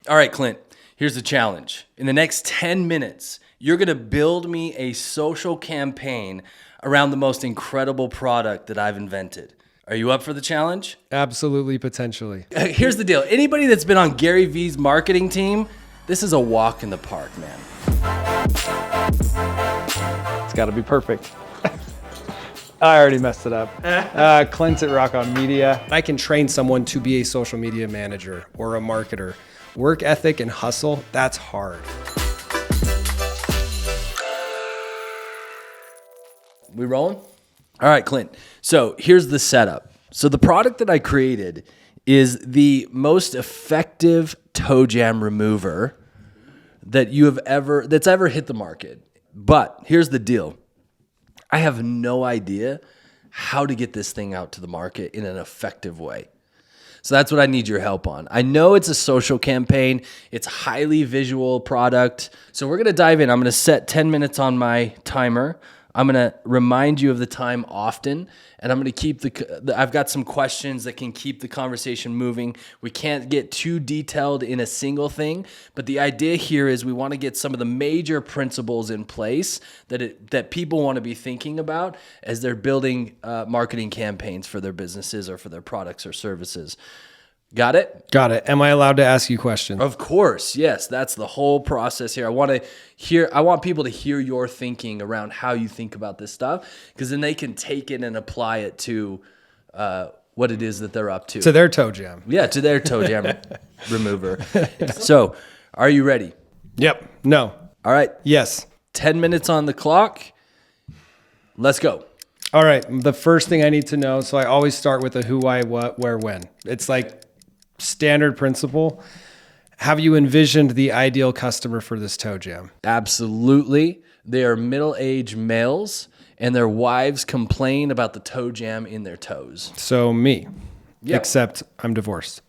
All right, Clint, here's the challenge. In the next 10 minutes, you're going to build me a social campaign around the most incredible product that I've invented. Are you up for the challenge? Absolutely, potentially. Here's the deal. Anybody that's been on Gary Vee's marketing team, this is a walk in the park, man. It's got to be perfect. I already messed it up. Clint at ROCKON Media. I can train someone to be a social media manager or a marketer. Work ethic and hustle, that's hard. We rolling? All right, Clint. So here's the setup. So the product that I created is the most effective toe jam remover that that's ever hit the market. But here's the deal. I have no idea how to get this thing out to the market in an effective way. So that's what I need your help on. I know it's a social campaign. It's a highly visual product. So we're going to dive in. I'm going to set 10 minutes on my timer. I'm going to remind you of the time often, and I'm going to keep I've got some questions that can keep the conversation moving. We can't get too detailed in a single thing, but the idea here is we want to get some of the major principles in place that people want to be thinking about as they're building marketing campaigns for their businesses or for their products or services. Got it? Got it. Am I allowed to ask you questions? Of course. Yes. That's the whole process here. I want people to hear your thinking around how you think about this stuff, because then they can take it and apply it to what it is that they're up to. To their toe jam. Yeah, to their toe jam remover. So, are you ready? Yep. No. All right. Yes. 10 minutes on the clock. Let's go. All right. The first thing I need to know, so I always start with a who, why, what, where, when. It's like standard principle. Have you envisioned the ideal customer for this toe jam? Absolutely. They are middle-aged males, and their wives complain about the toe jam in their toes. So me, Yep. Except I'm divorced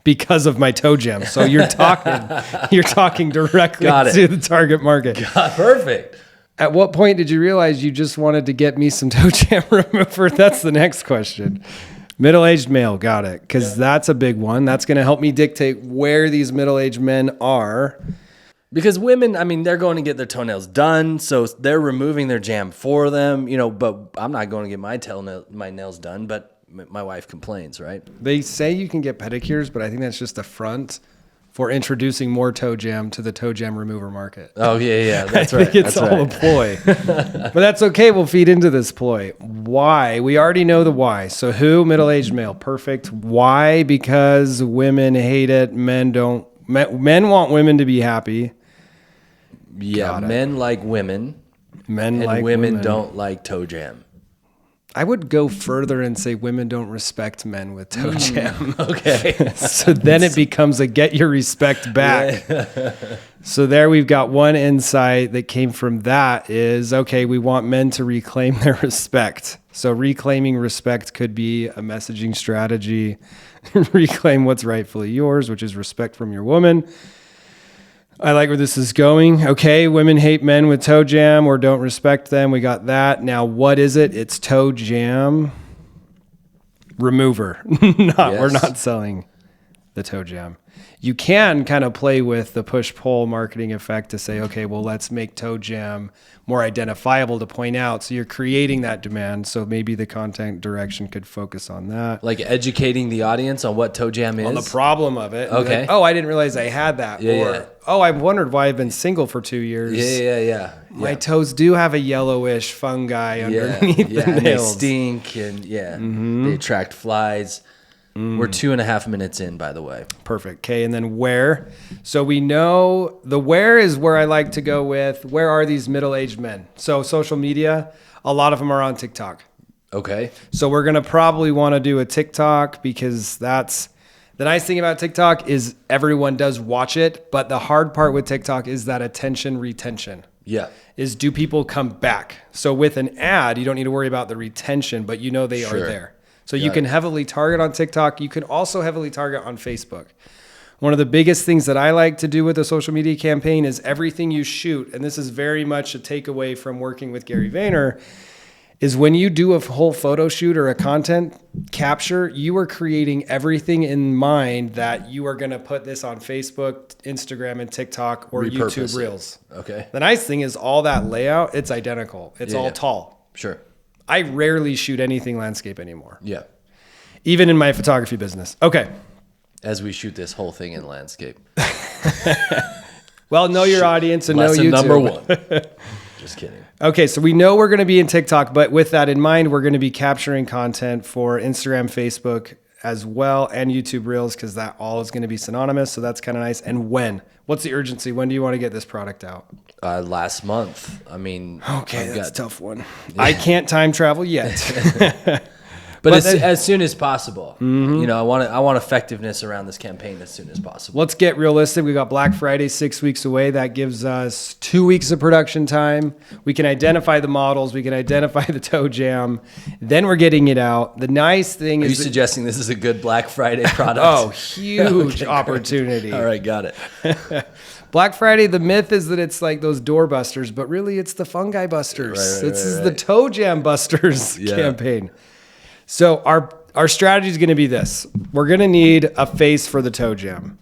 because of my toe jam. So you're talking directly to the target market. Perfect. At what point did you realize you just wanted to get me some toe jam remover? That's the next question. Middle-aged male, got it. Because that's a big one. That's going to help me dictate where these middle-aged men are. Because women, I mean, they're going to get their toenails done, so they're removing their jam for them, but I'm not going to get my nails done, but my wife complains, right? They say you can get pedicures, but I think that's just a front for introducing more toe jam to the toe jam remover market. Oh, yeah, that's right. I think it's all a ploy. But that's okay. We'll feed into this ploy. Why? We already know the why. So who? Middle-aged male. Perfect. Why? Because women hate it. Men want women to be happy. Yeah, men like women. Women don't like toe jam. I would go further and say women don't respect men with toe jam. Okay. So then it becomes a get your respect back. Yeah. So there we've got one insight that came from that is, okay, we want men to reclaim their respect. So reclaiming respect could be a messaging strategy. Reclaim what's rightfully yours, which is respect from your woman. I like where this is going. Okay, women hate men with toe jam or don't respect them. We got that. Now, what is it? It's toe jam remover. We're not selling the toe jam. You can kind of play with the push-pull marketing effect to say, okay, well, let's make toe jam more identifiable to point out. So you're creating that demand. So maybe the content direction could focus on that. Like educating the audience on what toe jam is? On the problem of it. Okay. Like, oh, I didn't realize I had that. Oh, I've wondered why I've been single for 2 years. Yeah. My toes do have a yellowish fungi underneath the nails. They stink and they attract flies. We're 2.5 minutes in, by the way. Perfect. Okay, and then where? So we know the where is where I like to go with. Where are these middle-aged men? So social media, a lot of them are on TikTok. Okay. So we're going to probably want to do a TikTok because that's the nice thing about TikTok is everyone does watch it, but the hard part with TikTok is that attention retention. Yeah. Is do people come back? So with an ad, you don't need to worry about the retention, but they are there. So you can heavily target on TikTok. You can also heavily target on Facebook. One of the biggest things that I like to do with a social media campaign is everything you shoot, and this is very much a takeaway from working with Gary Vayner, is when you do a whole photo shoot or a content capture, you are creating everything in mind that you are going to put this on Facebook, Instagram, and TikTok or YouTube Reels. Okay. The nice thing is all that layout, it's identical. It's all tall. Sure. I rarely shoot anything landscape anymore. Yeah. Even in my photography business. Okay. As we shoot this whole thing in landscape. Well, know your audience and know Lesson YouTube. number 1. Just kidding. Okay, so we know we're going to be in TikTok, but with that in mind, we're going to be capturing content for Instagram, Facebook as well, and YouTube Reels, because that all is going to be synonymous. So that's kind of nice. And when? What's the urgency? When do you want to get this product out? Last month. I mean, okay, that's a tough one. Yeah. I can't time travel yet. But as soon as possible. You know, I want effectiveness around this campaign as soon as possible. Let's get realistic. We got Black Friday 6 weeks away. That gives us 2 weeks of production time. We can identify the models. We can identify the toe jam. Then we're getting it out. The nice thing is... Are you suggesting this is a good Black Friday product? Oh, huge opportunity. All right, got it. Black Friday, the myth is that it's like those door busters, but really it's the fungi busters. This is the toe jam busters campaign. So our strategy is going to be this. We're going to need a face for the toe jam.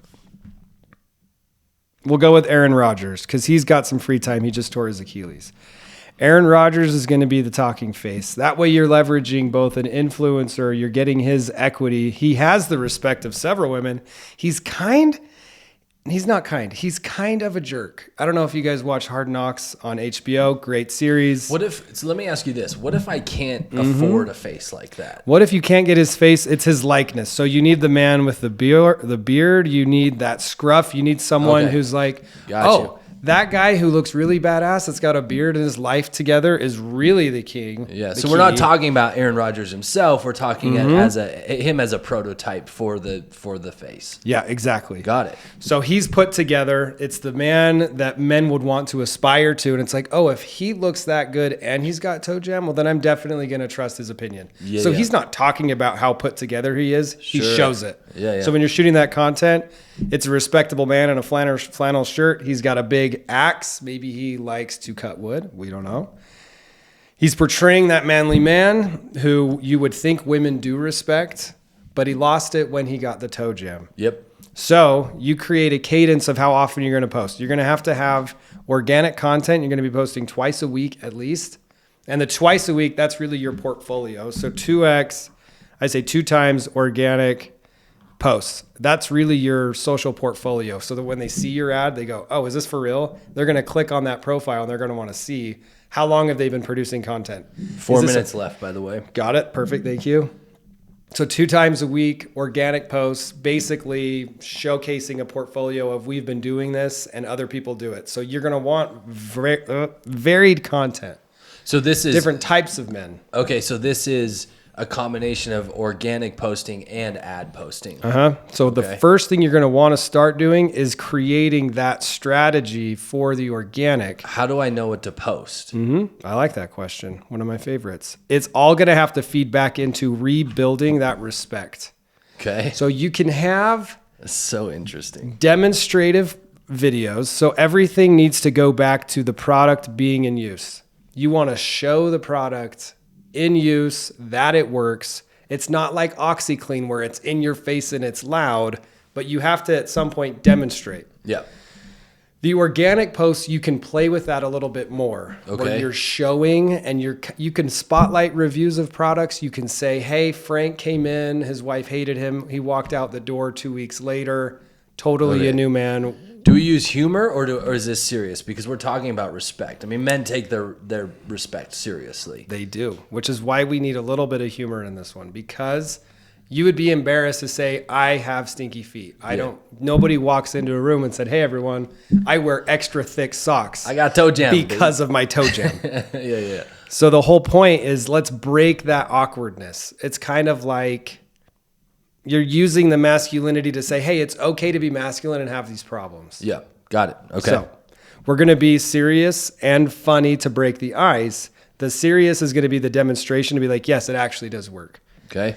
We'll go with Aaron Rodgers because he's got some free time. He just tore his Achilles. Aaron Rodgers is going to be the talking face. That way you're leveraging both an influencer, you're getting his equity. He has the respect of several women. He's not kind. He's kind of a jerk. I don't know if you guys watch Hard Knocks on HBO. Great series. So let me ask you this. What if I can't afford a face like that? What if you can't get his face? It's his likeness. So you need the man with the beard. You need that scruff. You need someone who's like, that guy who looks really badass that's got a beard and his life together is really the king. Yeah. So we're not talking about Aaron Rodgers himself. We're talking him as a prototype for the face. Yeah, exactly. Got it. So he's put together. It's the man that men would want to aspire to. And it's like, oh, if he looks that good and he's got toe jam, well, then I'm definitely going to trust his opinion. Yeah, so he's not talking about how put together he is. He shows it. Yeah. So when you're shooting that content, it's a respectable man in a flannel shirt. He's got a big axe. Maybe he likes to cut wood. We don't know. He's portraying that manly man who you would think women do respect, but he lost it when he got the toe jam. Yep. So you create a cadence of how often you're going to post. You're going to have organic content. You're going to be posting twice a week at least. And the twice a week, that's really your portfolio. So 2x, I say 2 times organic posts. That's really your social portfolio. So that when they see your ad, they go, oh, is this for real? They're going to click on that profile and they're going to want to see how long have they been producing content. 4 minutes left, by the way. Got it. Perfect. Thank you. So 2 times a week, organic posts, basically showcasing a portfolio of we've been doing this and other people do it. So you're going to want varied content. So this is different types of men. Okay. So this is a combination of organic posting and ad posting. So the first thing you're going to want to start doing is creating that strategy for the organic. How do I know what to post? I like that question. One of my favorites. It's all going to have to feed back into rebuilding that respect. Okay. So you can have That's so interesting. Demonstrative videos. So everything needs to go back to the product being in use. You want to show the product in use, that it works. It's not like OxyClean where it's in your face and it's loud, but you have to at some point demonstrate. Yeah. The organic posts, you can play with that a little bit more. Okay. Where you're showing and you can spotlight reviews of products. You can say, hey, Frank came in, his wife hated him. He walked out the door 2 weeks later, totally a new man. Do we use humor or is this serious? Because we're talking about respect. I mean, men take their respect seriously. They do, which is why we need a little bit of humor in this one, because you would be embarrassed to say, I have stinky feet. Nobody walks into a room and said, hey, everyone, I wear extra thick socks. I got toe jam. Because of my toe jam. Yeah. So the whole point is let's break that awkwardness. It's kind of like you're using the masculinity to say, hey, it's okay to be masculine and have these problems. Yeah, got it. Okay. So we're going to be serious and funny to break the ice. The serious is going to be the demonstration to be like, yes, it actually does work. Okay.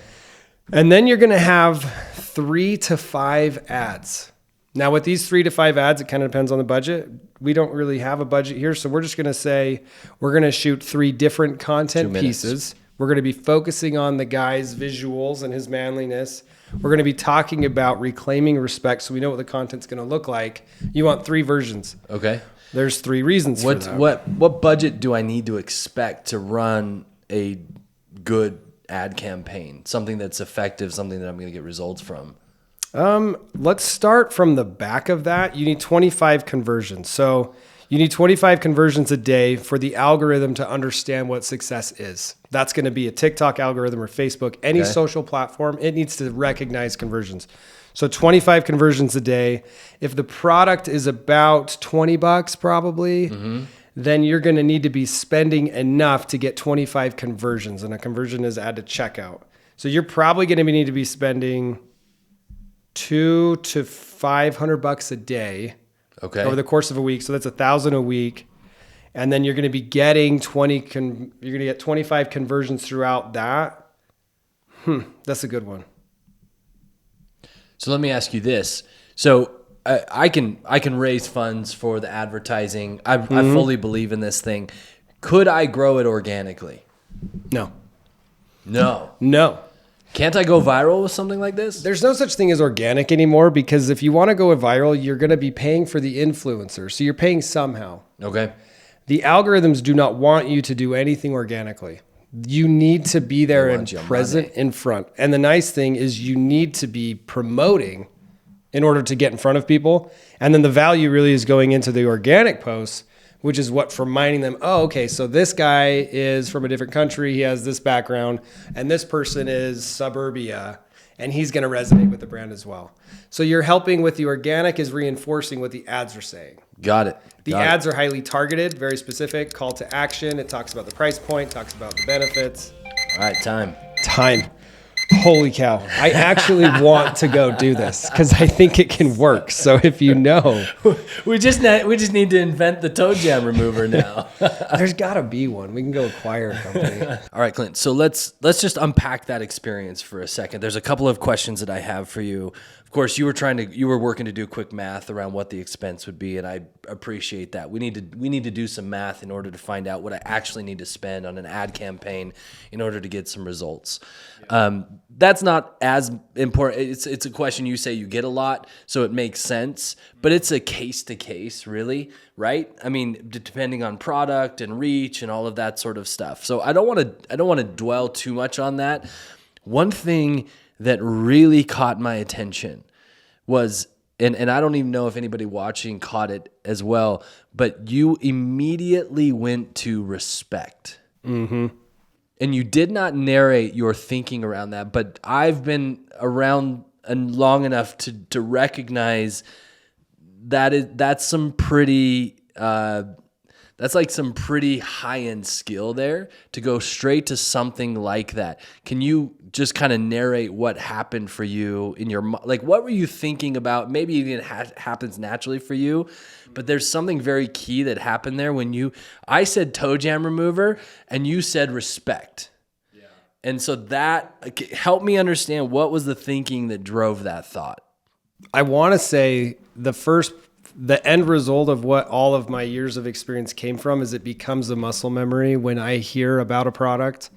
And then you're going to have 3 to 5 ads. Now with these 3 to 5 ads, it kind of depends on the budget. We don't really have a budget here. So we're just going to say we're going to shoot 3 different content pieces. We're going to be focusing on the guy's visuals and his manliness. We're going to be talking about reclaiming respect, so we know what the content's going to look like. You want 3 versions. Okay. There's 3 reasons for that. What budget do I need to expect to run a good ad campaign? Something that's effective, something that I'm going to get results from. Let's start from the back of that. You need 25 conversions. So you need 25 conversions a day for the algorithm to understand what success is. That's going to be a TikTok algorithm or Facebook, any social platform. It needs to recognize conversions. So 25 conversions a day. If the product is about $20 probably, then you're going to need to be spending enough to get 25 conversions. And a conversion is add to checkout. So you're probably going to need to be spending $200 to $500 a day over the course of a week. So that's $1,000 a week. And then you're going to be getting you're going to get 25 conversions throughout that. That's a good one. So let me ask you this. So I can raise funds for the advertising. I fully believe in this thing. Could I grow it organically? No. Can't I go viral with something like this? There's no such thing as organic anymore, because if you want to go viral, you're going to be paying for the influencer. So you're paying somehow. Okay. The algorithms do not want you to do anything organically. You need to be there and present in front. And the nice thing is you need to be promoting in order to get in front of people. And then the value really is going into the organic posts, which is what reminding them, oh, okay, so this guy is from a different country. He has this background, and this person is suburbia, and he's going to resonate with the brand as well. So you're helping with the organic is reinforcing what the ads are saying. Got it. The ads are highly targeted, very specific, call to action. It talks about the price point, talks about the benefits. All right, time. Holy cow. I actually want to go do this because I think it can work. So if you know. We just need to invent the toe jam remover now. There's got to be one. We can go acquire a company. All right, Clint. So let's just unpack that experience for a second. There's a couple of questions that I have for you. Of course, you were working to do quick math around what the expense would be, and I appreciate that. We need to do some math in order to find out what I actually need to spend on an ad campaign in order to get some results. That's not as important. It's a question you say you get a lot, so it makes sense, but it's a case to case, really, right? I mean, depending on product and reach and all of that sort of stuff. So I don't want to dwell too much on that. One thing that really caught my attention was, and I don't even know if anybody watching caught it as well, but you immediately went to respect. Mm-hmm. And you did not narrate your thinking around that, but I've been around long enough to recognize that's some pretty that's like some pretty high-end skill there to go straight to something like that. Can you just kind of narrate what happened for you in your, like, what were you thinking about? Maybe it happens naturally for you, but there's something very key that happened there when I said toe jam remover and you said respect. Yeah. And so that, help me understand, what was the thinking that drove that thought? I want to say the end result of what all of my years of experience came from is it becomes a muscle memory. When I hear about a product,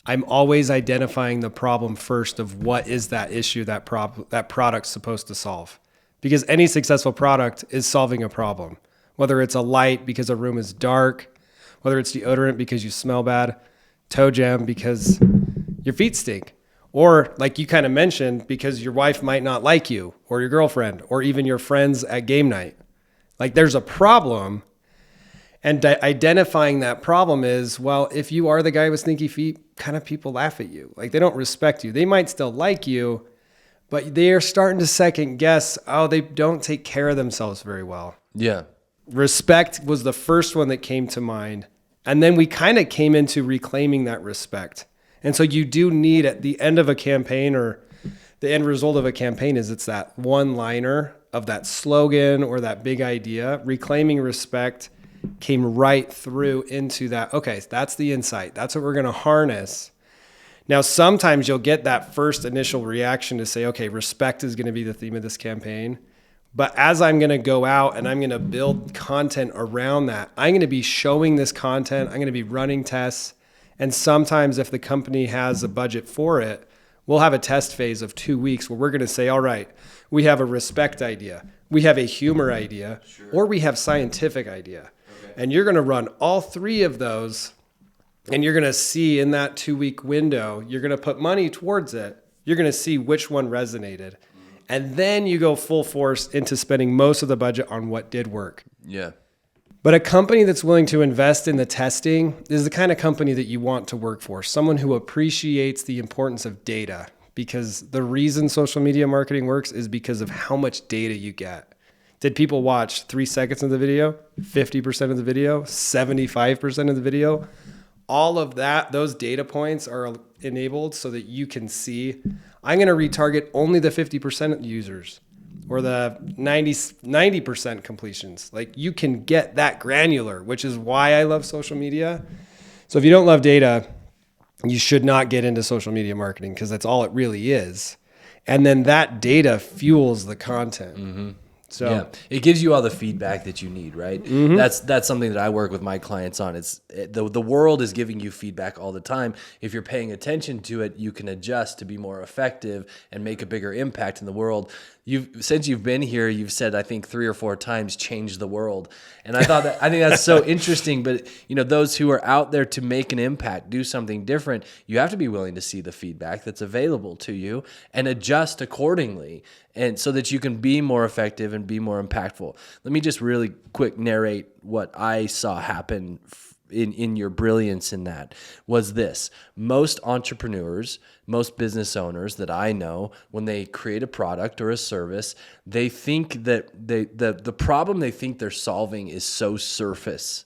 I'm always identifying the problem first of what is that issue that product's supposed to solve. Because any successful product is solving a problem. Whether it's a light because a room is dark, whether it's deodorant because you smell bad, toe jam because your feet stink. Or like you kind of mentioned, because your wife might not like you or your girlfriend or even your friends at game night. Like there's a problem, and identifying that problem is, well, if you are the guy with stinky feet, kind of people laugh at you. Like they don't respect you. They might still like you, but they are starting to second guess, oh, they don't take care of themselves very well. Yeah. Respect was the first one that came to mind. And then we kind of came into reclaiming that respect. And so you do need, at the end of a campaign, or the end result of a campaign is it's that one-liner of that slogan or that big idea. Reclaiming respect came right through into that. Okay, that's the insight. That's what we're going to harness. Now, sometimes you'll get that first initial reaction to say, okay, respect is going to be the theme of this campaign. But as I'm going to go out and I'm going to build content around that, I'm going to be showing this content. I'm going to be running tests. And sometimes if the company has a budget for it, we'll have a test phase of 2 weeks where we're going to say, all right, we have a respect idea, we have a humor idea, or we have scientific idea. Okay. And you're going to run all three of those. And you're going to see in that 2 week window, you're going to put money towards it. You're going to see which one resonated. And then you go full force into spending most of the budget on what did work. Yeah. But a company that's willing to invest in the testing is the kind of company that you want to work for. Someone who appreciates the importance of data, because the reason social media marketing works is because of how much data you get. Did people watch 3 seconds of the video, 50% of the video, 75% of the video? All of that, those data points are enabled so that you can see, I'm going to retarget only the 50% users or the 90% completions. Like, you can get that granular, which is why I love social media. So if you don't love data, you should not get into social media marketing, because that's all it really is. And then that data fuels the content. Mm-hmm. So yeah, it gives you all the feedback that you need, right? Mm-hmm. That's something that I work with my clients on. It's the world is giving you feedback all the time. If you're paying attention to it, you can adjust to be more effective and make a bigger impact in the world. Since you've been here, you've said, I think 3 or 4 times, change the world. And I think that's so interesting. But those who are out there to make an impact, do something different, you have to be willing to see the feedback that's available to you and adjust accordingly, and so that you can be more effective and be more impactful. Let me just really quick narrate what I saw happen in your brilliance in that. Was this: most entrepreneurs, most business owners that I know, when they create a product or a service, they think that the problem they think they're solving is so surface,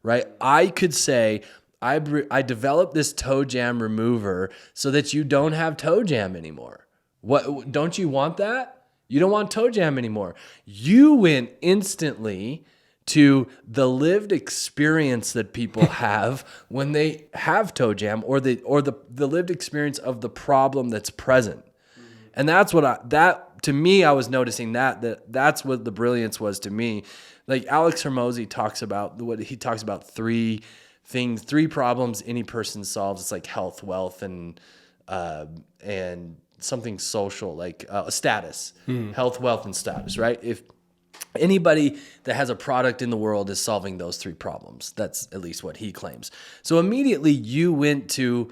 right? I could say, I developed this toe jam remover so that you don't have toe jam anymore. What, don't you want that? You don't want toe jam anymore. You went instantly to the lived experience that people have when they have toe jam, or the lived experience of the problem that's present. Mm-hmm. And that's what to me, I was noticing that's what the brilliance was to me. Like Alex Hormozi talks about, three problems any person solves. It's like health, wealth, and something social, like status, health, wealth, and status, right? If anybody that has a product in the world is solving those 3 problems, that's at least what he claims. So immediately you went to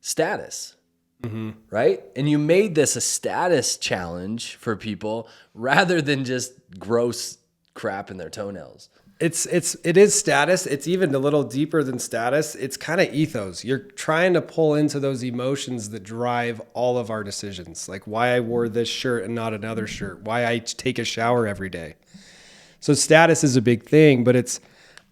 status, right? And you made this a status challenge for people rather than just gross crap in their toenails. It is status. It's even a little deeper than status. It's kind of ethos. You're trying to pull into those emotions that drive all of our decisions, like why I wore this shirt and not another shirt, why I take a shower every day. So status is a big thing, but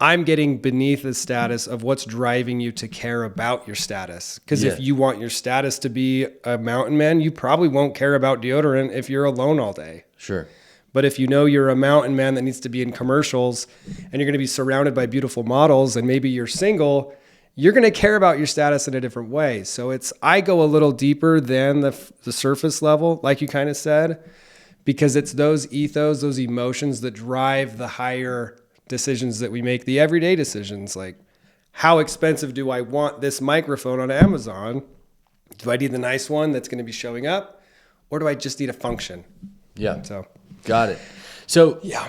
I'm getting beneath the status of what's driving you to care about your status. Because if you want your status to be a mountain man, you probably won't care about deodorant if you're alone all day. Sure. But if you know you're a mountain man that needs to be in commercials and you're going to be surrounded by beautiful models and maybe you're single, you're going to care about your status in a different way. So I go a little deeper than the surface level, like you kind of said, because it's those ethos, those emotions that drive the higher decisions that we make, the everyday decisions. Like, how expensive do I want this microphone on Amazon? Do I need the nice one that's going to be showing up? Or do I just need a function? Yeah. So got it. So yeah,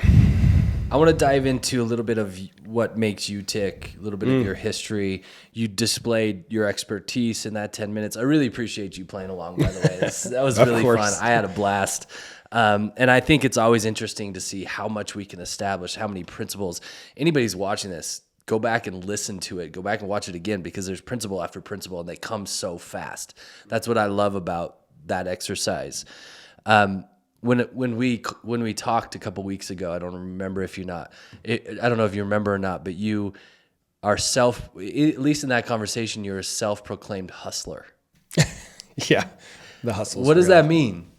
I want to dive into a little bit of what makes you tick, a little bit of your history. You displayed your expertise in that 10 minutes. I really appreciate you playing along, by the way. That was really fun. I had a blast. And I think it's always interesting to see how much we can establish, how many principles. Anybody's watching this, go back and listen to it. Go back and watch it again, because there's principle after principle and they come so fast. That's what I love about that exercise. When we talked a couple weeks ago, I don't remember if you're not, I don't know if you remember or not, but you are at least in that conversation, you're a self-proclaimed hustler. Yeah. The hustle. What does that mean?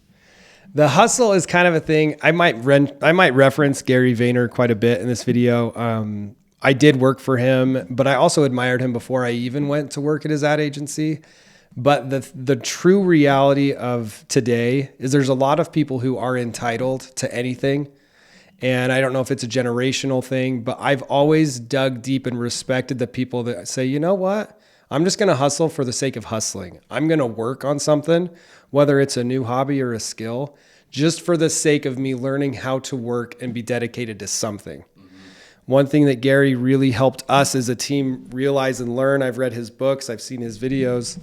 The hustle is kind of a thing. I might reference Gary Vayner quite a bit in this video. I did work for him, but I also admired him before I even went to work at his ad agency. But the true reality of today is there's a lot of people who are entitled to anything. And I don't know if it's a generational thing, but I've always dug deep and respected the people that say, you know what? I'm just going to hustle for the sake of hustling. I'm going to work on something, whether it's a new hobby or a skill, just for the sake of me learning how to work and be dedicated to something. One thing that Gary really helped us as a team realize and learn, I've read his books, I've seen his videos.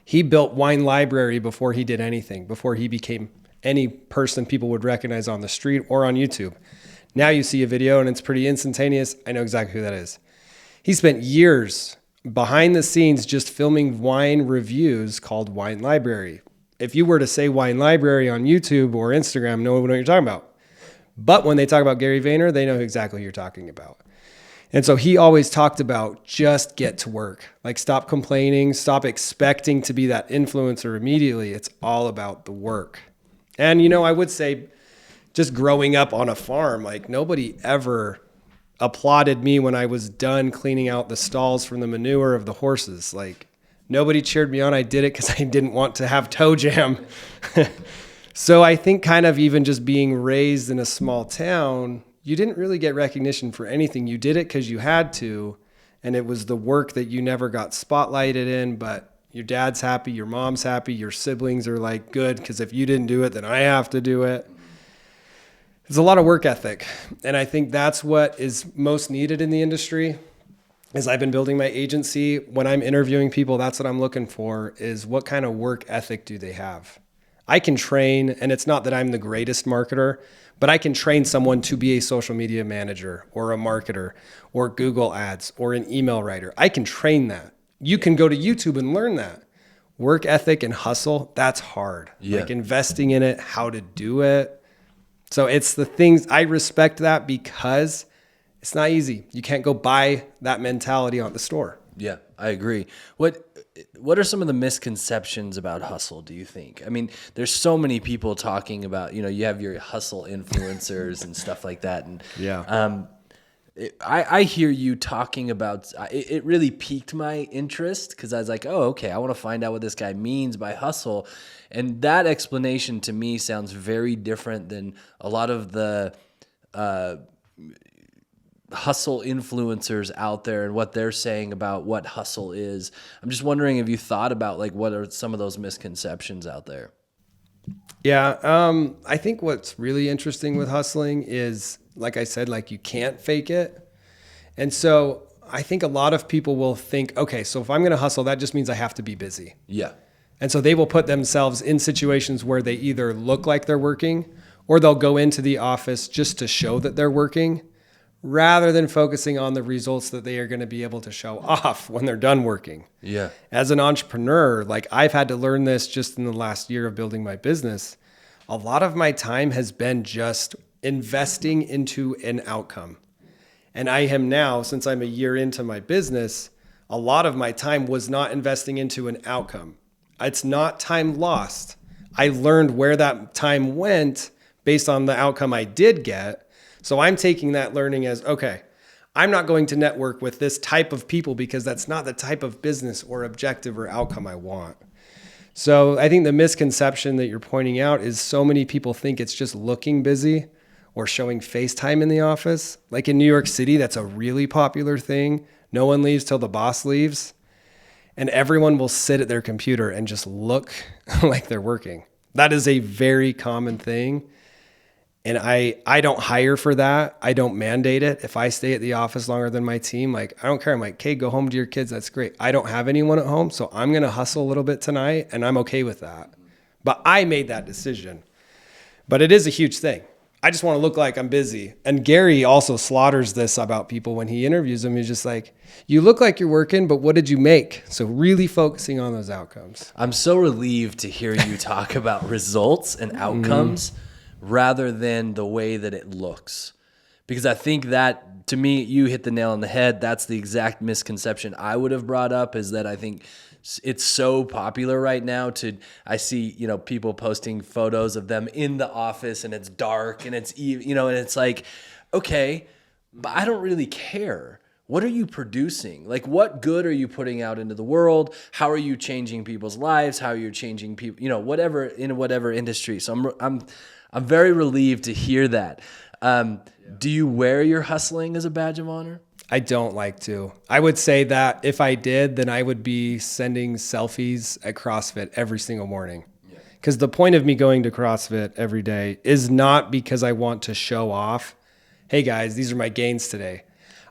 He built Wine Library before he did anything, before he became any person people would recognize on the street or on YouTube. Now you see a video and it's pretty instantaneous. I know exactly who that is. He spent years behind the scenes just filming wine reviews called Wine Library. If you were to say Wine Library on YouTube or Instagram, no one would know what you're talking about. But when they talk about Gary Vayner, they know exactly what you're talking about. And so he always talked about just get to work. Like stop complaining, stop expecting to be that influencer immediately. It's all about the work. And, you know, I would say just growing up on a farm, like nobody ever applauded me when I was done cleaning out the stalls from the manure of the horses. Like nobody cheered me on. I did it because I didn't want to have toe jam. So I think kind of even just being raised in a small town, you didn't really get recognition for anything. You did it because you had to, and it was the work that you never got spotlighted in, but your dad's happy, your mom's happy, your siblings are like, good, because if you didn't do it, then I have to do it. There's a lot of work ethic, and I think that's what is most needed in the industry. As I've been building my agency, when I'm interviewing people, that's what I'm looking for, is what kind of work ethic do they have? I can train, and it's not that I'm the greatest marketer, but I can train someone to be a social media manager or a marketer or Google ads or an email writer. I can train that. You can go to YouTube and learn that. Work ethic and hustle, that's hard. Yeah. Like investing in it, how to do it. So it's the things, I respect that because it's not easy. You can't go buy that mentality on the store. Yeah, I agree. What are some of the misconceptions about hustle, do you think? I mean, there's so many people talking about, you know, you have your hustle influencers and stuff like that. And Yeah. I hear you talking about, it really piqued my interest because I was like, oh, okay, I want to find out what this guy means by hustle. And that explanation to me sounds very different than a lot of the hustle influencers out there and what they're saying about what hustle is. I'm just wondering if you thought about like what are some of those misconceptions out there? Yeah. I think what's really interesting with hustling is, like I said, like you can't fake it. And so I think a lot of people will think, okay, so if I'm going to hustle, that just means I have to be busy. Yeah. And so they will put themselves in situations where they either look like they're working or they'll go into the office just to show that they're working, rather than focusing on the results that they are going to be able to show off when they're done working. Yeah. As an entrepreneur, like I've had to learn this just in the last year of building my business. A lot of my time has been just investing into an outcome. And I am now, since I'm a year into my business, a lot of my time was not investing into an outcome. It's not time lost. I learned where that time went based on the outcome I did get. So I'm taking that learning as, okay, I'm not going to network with this type of people because that's not the type of business or objective or outcome I want. So I think the misconception that you're pointing out is so many people think it's just looking busy or showing FaceTime in the office. Like in New York City, that's a really popular thing. No one leaves till the boss leaves. And everyone will sit at their computer and just look like they're working. That is a very common thing. And I don't hire for that. I don't mandate it. If I stay at the office longer than my team, like I don't care. I'm like, okay, go home to your kids. That's great. I don't have anyone at home, so I'm going to hustle a little bit tonight, and I'm okay with that. But I made that decision. But it is a huge thing. I just want to look like I'm busy. And Gary also slaughters this about people when he interviews them. He's just like, you look like you're working, but what did you make? So really focusing on those outcomes. I'm so relieved to hear you talk about results and outcomes rather than the way that it looks. Because I think that, to me, you hit the nail on the head. That's the exact misconception I would have brought up, is that I think it's so popular right now I see, you know, people posting photos of them in the office and it's dark and it's, you know, and it's like, okay, but I don't really care. What are you producing? Like, what good are you putting out into the world? How are you changing people's lives? How are you changing people, you know, whatever, in whatever industry. So I'm very relieved to hear that. Do you wear your hustling as a badge of honor? I don't like to. I would say that if I did, then I would be sending selfies at CrossFit every single morning. Because the point of me going to CrossFit every day is not because I want to show off, hey guys, these are my gains today.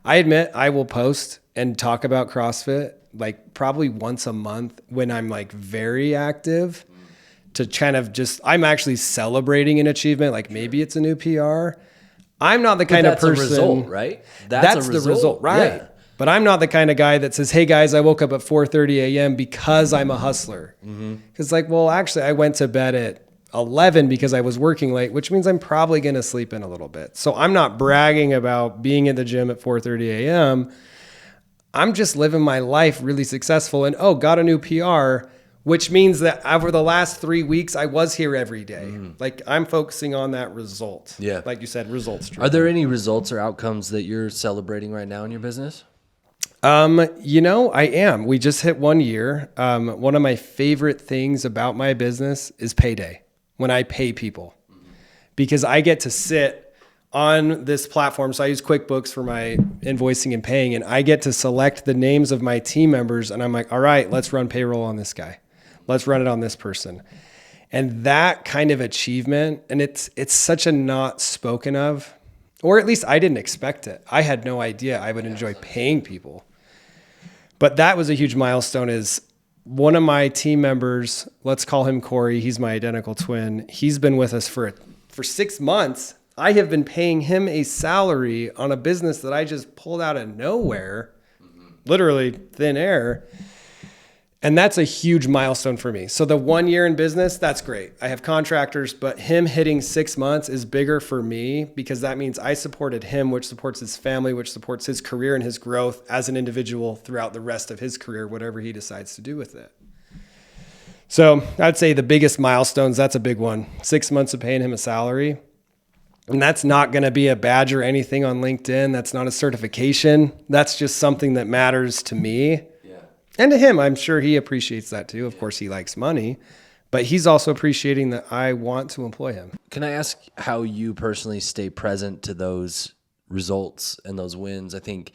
I admit I will post and talk about CrossFit like probably once a month when I'm like very active to kind of just, I'm actually celebrating an achievement. Like maybe it's a new PR. I'm not the kind of person. That's a result, right? That's the result, right? Yeah. But I'm not the kind of guy that says, hey guys, I woke up at 4:30 a.m. because I'm a hustler. Because like, well, actually I went to bed at 11 because I was working late, which means I'm probably going to sleep in a little bit. So I'm not bragging about being at the gym at 4:30 a.m. I'm just living my life really successful and, got a new PR, which means that over the last 3 weeks, I was here every day. Like I'm focusing on that result. Yeah. Like you said, results driven. Are there any results or outcomes that you're celebrating right now in your business? I am. We just hit 1 year. One of my favorite things about my business is payday, when I pay people, because I get to sit on this platform. So I use QuickBooks for my invoicing and paying, and I get to select the names of my team members. And I'm like, all right, let's run payroll on this guy. Let's run it on this person. And that kind of achievement, and it's such a not spoken of, or at least I didn't expect it. I had no idea I would enjoy paying people. But that was a huge milestone. Is one of my team members, let's call him Corey. He's my identical twin. He's been with us for 6 months. I have been paying him a salary on a business that I just pulled out of nowhere, literally thin air. And that's a huge milestone for me. So the 1 year in business, that's great. I have contractors, but him hitting 6 months is bigger for me because that means I supported him, which supports his family, which supports his career and his growth as an individual throughout the rest of his career, whatever he decides to do with it. So I'd say the biggest milestones, that's a big one. 6 months of paying him a salary. And that's not going to be a badge or anything on LinkedIn. That's not a certification. That's just something that matters to me. And to him, I'm sure he appreciates that too. Of course, he likes money, but he's also appreciating that I want to employ him. Can I ask how you personally stay present to those results and those wins? I think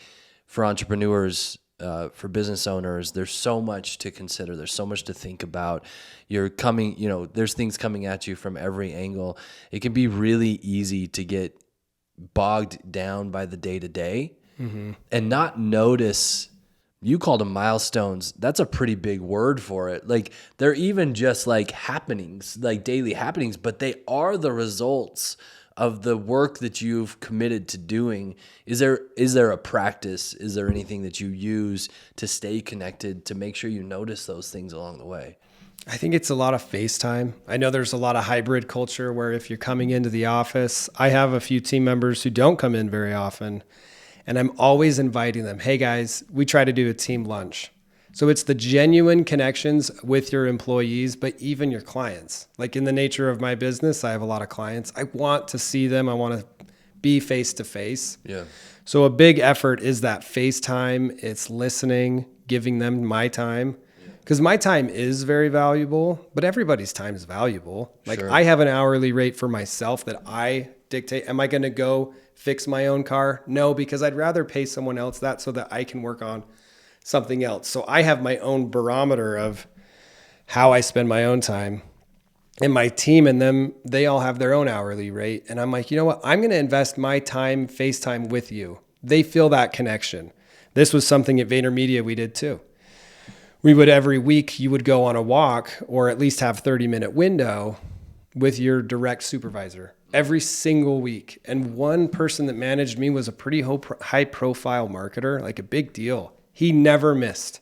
for entrepreneurs, for business owners, there's so much to consider. There's so much to think about. You're coming, there's things coming at you from every angle. It can be really easy to get bogged down by the day-to-day and not notice. You called them milestones. That's a pretty big word for it. Like they're even just like happenings, like daily happenings, but they are the results of the work that you've committed to doing. Is there a practice? Is there anything that you use to stay connected, to make sure you notice those things along the way? I think it's a lot of FaceTime. I know there's a lot of hybrid culture where if you're coming into the office, I have a few team members who don't come in very often. And I'm always inviting them. Hey guys, we try to do a team lunch. So it's the genuine connections with your employees, but even your clients. Like in the nature of my business, I have a lot of clients. I want to see them. I want to be face to face. Yeah. So a big effort is that FaceTime. It's listening, giving them my time. Because my time is very valuable, but everybody's time is valuable. Like I have an hourly rate for myself that I dictate. Am I going to go fix my own car? No, because I'd rather pay someone else that so that I can work on something else. So I have my own barometer of how I spend my own time. And my team and them, they all have their own hourly rate. And I'm like, you know what? I'm going to invest my time, FaceTime with you. They feel that connection. This was something at VaynerMedia we did too. We would every week, you would go on a walk or at least have 30-minute window with your direct supervisor every single week. And one person that managed me was a pretty high profile marketer, like a big deal. He never missed.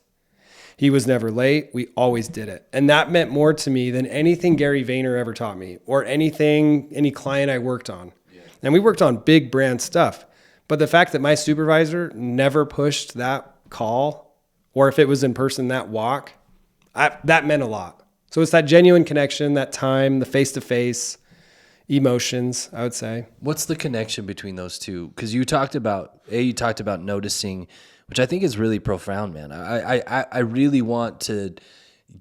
He was never late. We always did it. And that meant more to me than anything Gary Vayner ever taught me or any client I worked on. Yeah. And we worked on big brand stuff. But the fact that my supervisor never pushed that call, or if it was in person, that walk, that meant a lot. So it's that genuine connection, that time, the face-to-face emotions, I would say. What's the connection between those two? Because you talked about noticing, which I think is really profound, man. I really want to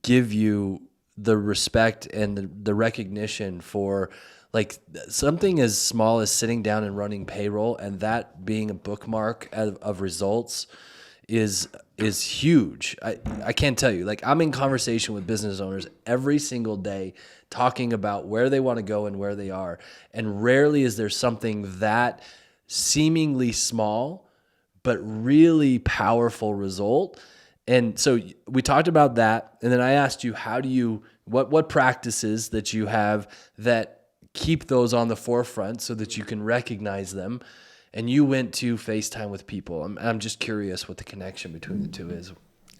give you the respect and the recognition for Like something as small as sitting down and running payroll, and that being a bookmark of results is huge. I can't tell you. Like, I'm in conversation with business owners every single day talking about where they want to go and where they are. And rarely is there something that seemingly small but really powerful result. And so we talked about that, and then I asked you, how do you what practices that you have that keep those on the forefront so that you can recognize them. And you went to FaceTime with people. I'm just curious what the connection between the two is.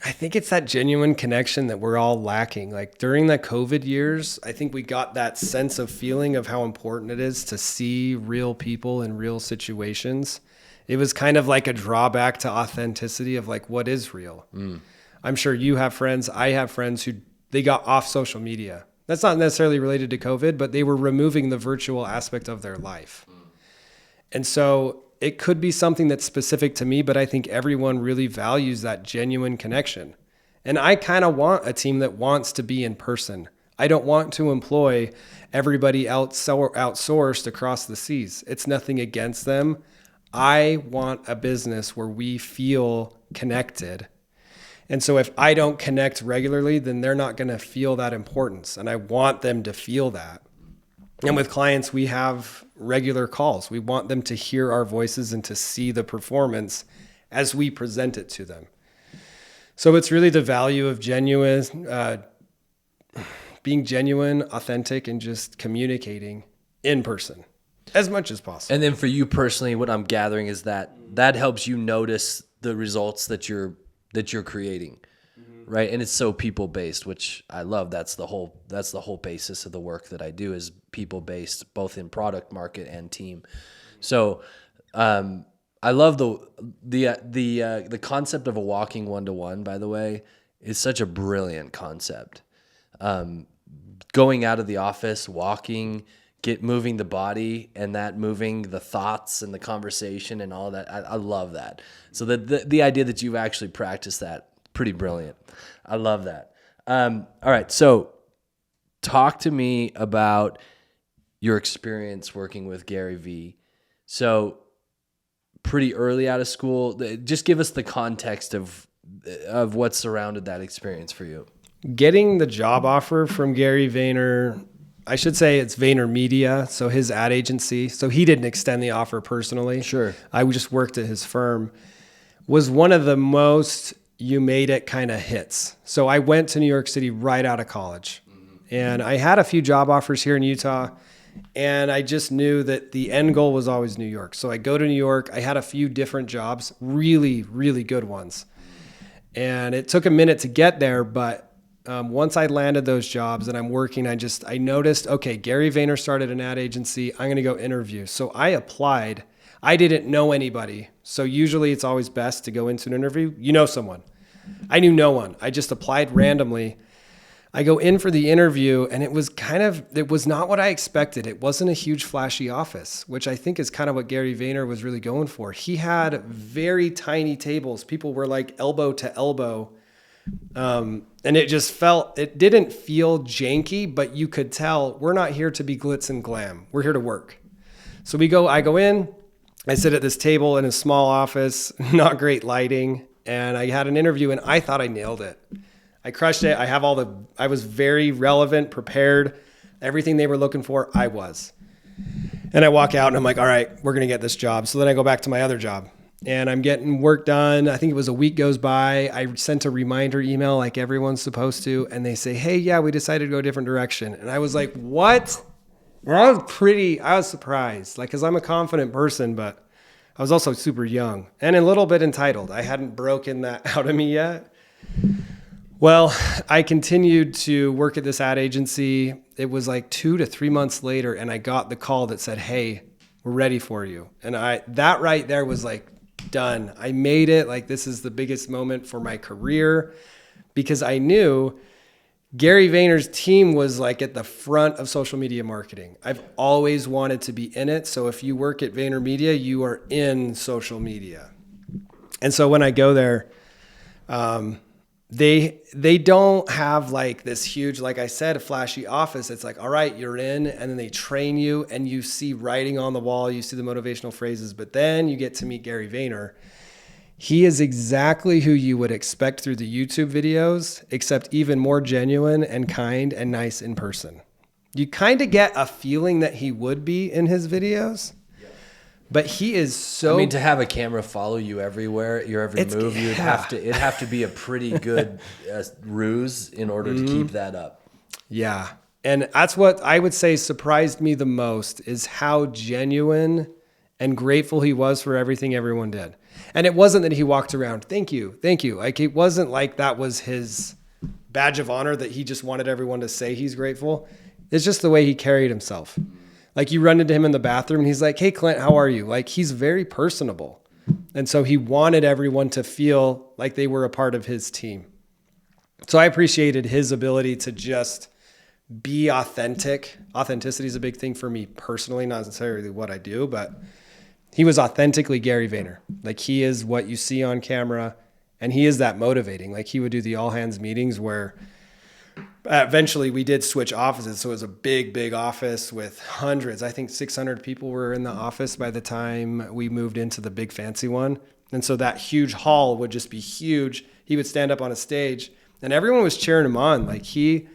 I think it's that genuine connection that we're all lacking. Like during the COVID years, I think we got that sense of feeling of how important it is to see real people in real situations. It was kind of like a drawback to authenticity of like, what is real? I'm sure you have friends. I have friends who they got off social media. That's not necessarily related to COVID, but they were removing the virtual aspect of their life. And so it could be something that's specific to me, but I think everyone really values that genuine connection. And I kind of want a team that wants to be in person. I don't want to employ everybody outsourced across the seas. It's nothing against them. I want a business where we feel connected. And so if I don't connect regularly, then they're not going to feel that importance. And I want them to feel that. And with clients, we have regular calls. We want them to hear our voices and to see the performance as we present it to them. So it's really the value of being genuine, authentic, and just communicating in person as much as possible. And then for you personally, what I'm gathering is that helps you notice the results that you're creating, right? And it's so people-based, which I love. That's the whole basis of the work that I do is people-based, both in product, market, and team. So I love the concept of a walking one-to-one, by the way, is such a brilliant concept. Going out of the office, walking, moving the body, and that moving the thoughts and the conversation and all that. I love that. So the idea that you've actually practiced that, pretty brilliant. I love that. All right. So talk to me about your experience working with Gary Vee. So pretty early out of school, just give us the context of what surrounded that experience for you. Getting the job offer from Gary Vayner, I should say it's VaynerMedia, so his ad agency. So he didn't extend the offer personally. Sure. I just worked at his firm. Was one of the most you made it kind of hits. So I went to New York City right out of college. And I had a few job offers here in Utah. And I just knew that the end goal was always New York. So I go to New York. I had a few different jobs, really, really good ones. And it took a minute to get there, but once I landed those jobs and I'm working, I noticed, okay, Gary Vayner started an ad agency. I'm going to go interview. So I applied. I didn't know anybody. So usually it's always best to go into an interview. You know someone. I knew no one. I just applied randomly. I go in for the interview and it was not what I expected. It wasn't a huge flashy office, which I think is kind of what Gary Vayner was really going for. He had very tiny tables. People were like elbow to elbow. And it didn't feel janky, but you could tell we're not here to be glitz and glam. We're here to work. So I go in, I sit at this table in a small office, not great lighting. And I had an interview and I thought I nailed it. I crushed it. I was very relevant, prepared. Everything they were looking for, I was. And I walk out and I'm like, all right, we're going to get this job. So then I go back to my other job and I'm getting work done. I think it was a week goes by. I sent a reminder email like everyone's supposed to. And they say, hey, yeah, we decided to go a different direction. And I was like, what? I was surprised. Like, cause I'm a confident person, but I was also super young and a little bit entitled. I hadn't broken that out of me yet. Well, I continued to work at this ad agency. It was like 2 to 3 months later, and I got the call that said, hey, we're ready for you. And that right there was like, done. I made it. Like, this is the biggest moment for my career because I knew Gary Vayner's team was like at the front of social media marketing. I've always wanted to be in it. So if you work at VaynerMedia, you are in social media. And so when I go there, They don't have like this huge, like I said, flashy office. It's like, all right, you're in, and then they train you and you see writing on the wall, you see the motivational phrases, but then you get to meet Gary Vayner. He is exactly who you would expect through the YouTube videos, except even more genuine and kind and nice in person. You kind of get a feeling that he would be in his videos. But he is so. I mean, to have a camera follow you everywhere, your every move, it'd have to be a pretty good ruse in order to keep that up. Yeah, and that's what I would say surprised me the most is how genuine and grateful he was for everything everyone did. And it wasn't that he walked around, thank you. Like it wasn't like that was his badge of honor that he just wanted everyone to say he's grateful. It's just the way he carried himself. Like you run into him in the bathroom and he's like, hey, Clint, how are you? Like he's very personable. And so he wanted everyone to feel like they were a part of his team. So I appreciated his ability to just be authentic. Authenticity is a big thing for me personally, not necessarily what I do, but he was authentically Gary Vayner. Like he is what you see on camera and he is that motivating. Like he would do the all hands meetings where eventually we did switch offices. So it was a big office with hundreds. I think 600 people were in the office by the time we moved into the big fancy one. And so that huge hall would just be huge. He would stand up on a stage and everyone was cheering him on. Like you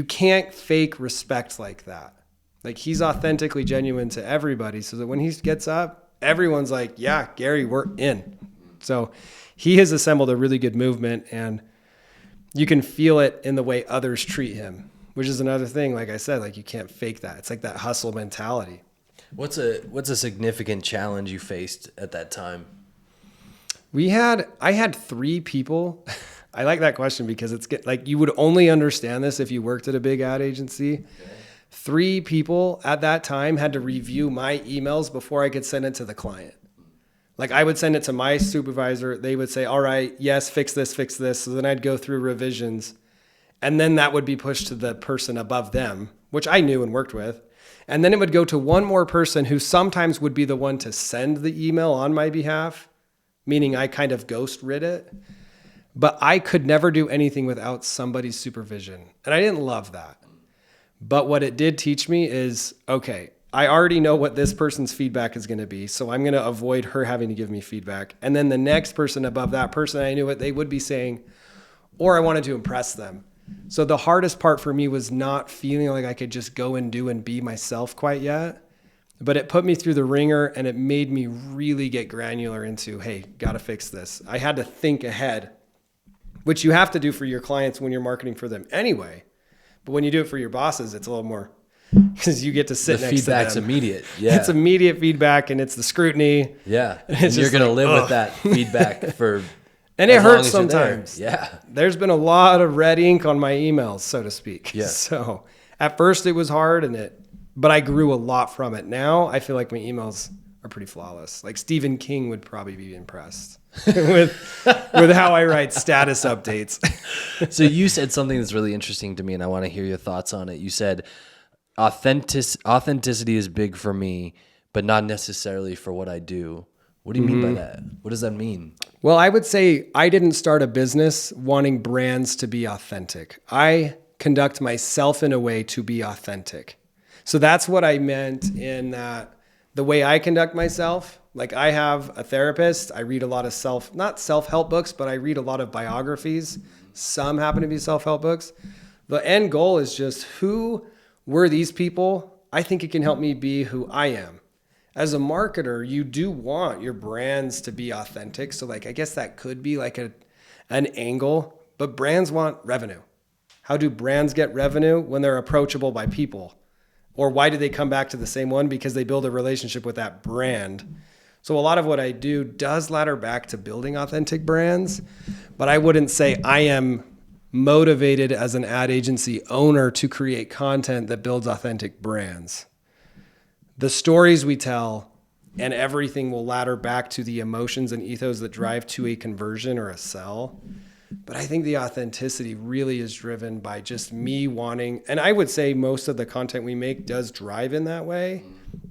can't fake respect like that. Like he's authentically genuine to everybody so that when he gets up, everyone's like, yeah, Gary, we're in. So he has assembled a really good movement and you can feel it in the way others treat him, which is another thing. Like I said, like you can't fake that. It's like that hustle mentality. What's a significant challenge you faced at that time? I had 3 people. I like that question because it's like you would only understand this if you worked at a big ad agency. Okay. 3 people at that time had to review my emails before I could send it to the client. Like I would send it to my supervisor. They would say, all right, yes, fix this. So then I'd go through revisions and then that would be pushed to the person above them, which I knew and worked with. And then it would go to one more person who sometimes would be the one to send the email on my behalf, meaning I kind of ghost read it. But I could never do anything without somebody's supervision. And I didn't love that. But what it did teach me is, okay, I already know what this person's feedback is going to be. So I'm going to avoid her having to give me feedback. And then the next person above that person, I knew what they would be saying, or I wanted to impress them. So the hardest part for me was not feeling like I could just go and do and be myself quite yet. But it put me through the ringer and it made me really get granular into, hey, got to fix this. I had to think ahead, which you have to do for your clients when you're marketing for them anyway. But when you do it for your bosses, it's a little more because you get to sit next to them. The feedback's immediate. Yeah. It's immediate feedback and it's the scrutiny. Yeah. And you're going to live with that feedback for and it hurts sometimes. Yeah. There's been a lot of red ink on my emails, so to speak. Yeah. So at first it was hard but I grew a lot from it. Now I feel like my emails are pretty flawless. Like Stephen King would probably be impressed with how I write status updates. So you said something that's really interesting to me and I want to hear your thoughts on it. You said authenticity is big for me, but not necessarily for what I do. What do you mean by that? What does that mean? Well, I would say I didn't start a business wanting brands to be authentic. I conduct myself in a way to be authentic. So that's what I meant in that the way I conduct myself. Like I have a therapist. I read a lot of not self-help books, but I read a lot of biographies. Some happen to be self-help books. The end goal is just who were these people? I think it can help me be who I am. As a marketer, you do want your brands to be authentic. So like, I guess that could be like an angle, but brands want revenue. How do brands get revenue? When they're approachable by people. Or why do they come back to the same one? Because they build a relationship with that brand. So a lot of what I do does ladder back to building authentic brands, but I wouldn't say I am motivated as an ad agency owner to create content that builds authentic brands. The stories we tell and everything will ladder back to the emotions and ethos that drive to a conversion or a sell. But I think the authenticity really is driven by just me wanting, and I would say most of the content we make does drive in that way,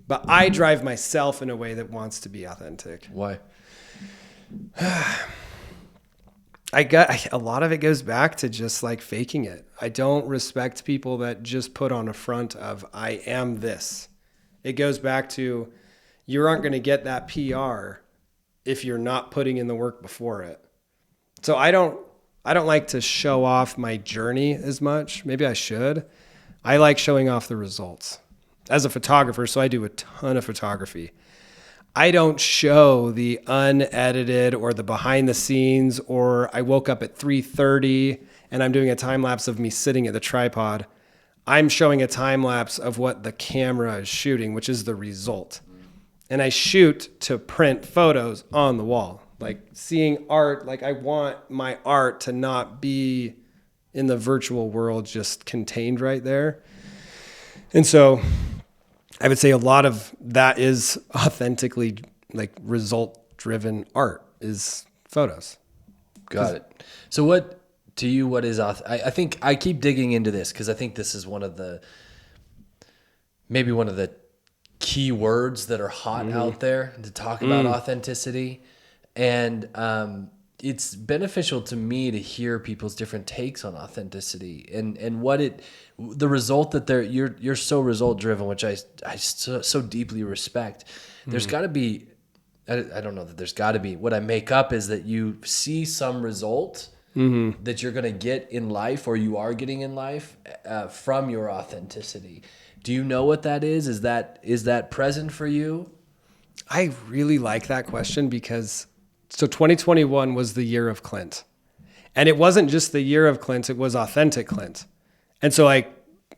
but I drive myself in a way that wants to be authentic. Why? A lot of it goes back to just like faking it. I don't respect people that just put on a front of I am this. It goes back to you aren't going to get that PR if you're not putting in the work before it. So I don't like to show off my journey as much. Maybe I should. I like showing off the results. As a photographer, so I do a ton of photography. I don't show the unedited or the behind the scenes, or I woke up at 3:30 and I'm doing a time lapse of me sitting at the tripod. I'm showing a time lapse of what the camera is shooting, which is the result. And I shoot to print photos on the wall. Like seeing art, like I want my art to not be in the virtual world just contained right there. And so I would say a lot of that is authentically like result driven art is photos. Got it. So what to you, what is, I think I keep digging into this because I think this is maybe one of the key words that are hot out there to talk about authenticity. And it's beneficial to me to hear people's different takes on authenticity and what the result that you're so result driven, which I so deeply respect. There's got to be, I don't know that there's got to be, what I make up is that you see some result that you're going to get in life or you are getting in life from your authenticity. Do you know what that is? Is that present for you? I really like that question because so 2021 was the year of Clint. And it wasn't just the year of Clint, it was authentic Clint. And so like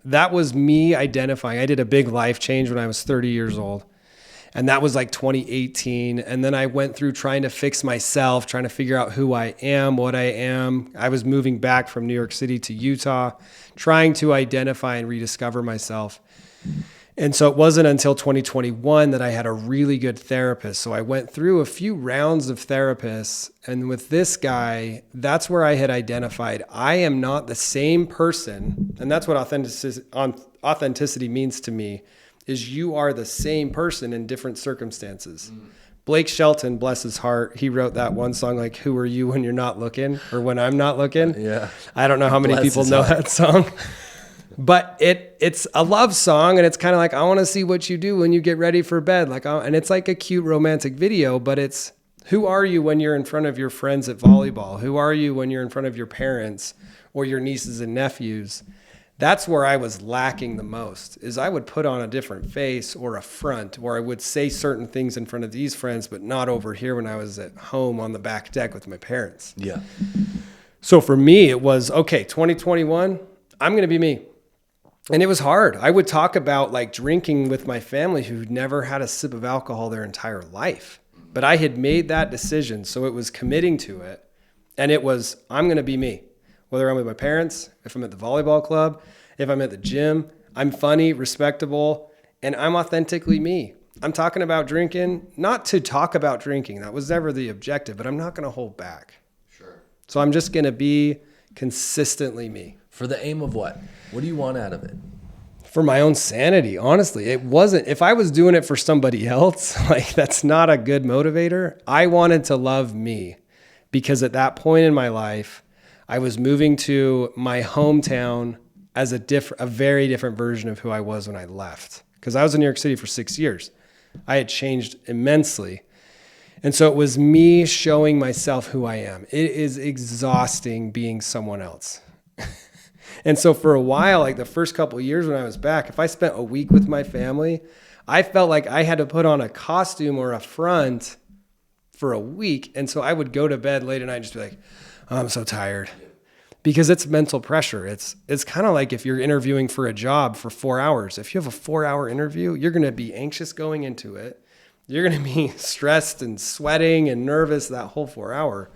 that was me identifying. I did a big life change when I was 30 years old. And that was like 2018. And then I went through trying to fix myself, trying to figure out who I am, what I am. I was moving back from New York City to Utah, trying to identify and rediscover myself. And so it wasn't until 2021 that I had a really good therapist. So I went through a few rounds of therapists. And with this guy, that's where I had identified I am not the same person. And that's what authenticity means to me, is you are the same person in different circumstances. Blake Shelton, bless his heart, he wrote that one song like, "Who are you when you're not looking?" or "When I'm not looking." Yeah. I don't know how many people know that song. But it's a love song, and it's kind of like, I want to see what you do when you get ready for bed. And it's like a cute romantic video, but it's who are you when you're in front of your friends at volleyball? Who are you when you're in front of your parents or your nieces and nephews? That's where I was lacking the most, is I would put on a different face or a front, or I would say certain things in front of these friends, but not over here when I was at home on the back deck with my parents. Yeah. So for me, it was, okay, 2021, I'm going to be me. And it was hard. I would talk about like drinking with my family who'd never had a sip of alcohol their entire life. But I had made that decision. So it was committing to it. And it was, I'm going to be me. Whether I'm with my parents, if I'm at the volleyball club, if I'm at the gym, I'm funny, respectable, and I'm authentically me. I'm talking about drinking, not to talk about drinking. That was never the objective, but I'm not going to hold back. Sure. So I'm just going to be consistently me. For the aim of what? What do you want out of it? For my own sanity, honestly. It wasn't, if I was doing it for somebody else, like that's not a good motivator. I wanted to love me because at that point in my life, I was moving to my hometown as a very different version of who I was when I left. Because I was in New York City for 6 years. I had changed immensely. And so it was me showing myself who I am. It is exhausting being someone else. And so for a while, like the first couple of years when I was back, if I spent a week with my family, I felt like I had to put on a costume or a front for a week. And so I would go to bed late at night and just be like, oh, I'm so tired. Because it's mental pressure. It's kind of like if you're interviewing for a job for 4 hours. If you have a 4-hour interview, you're going to be anxious going into it. You're going to be stressed and sweating and nervous that whole 4 hour.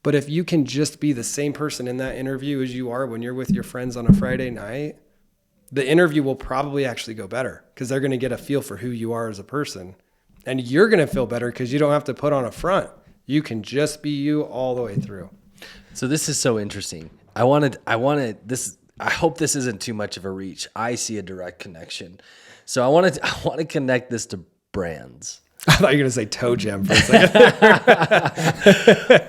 But if you can just be the same person in that interview as you are when you're with your friends on a Friday night, the interview will probably actually go better because they're going to get a feel for who you are as a person. And you're going to feel better because you don't have to put on a front. You can just be you all the way through. So this is so interesting. I hope this isn't too much of a reach. I see a direct connection. So I want to connect this to brands. I thought you were going to say toe jam for a second.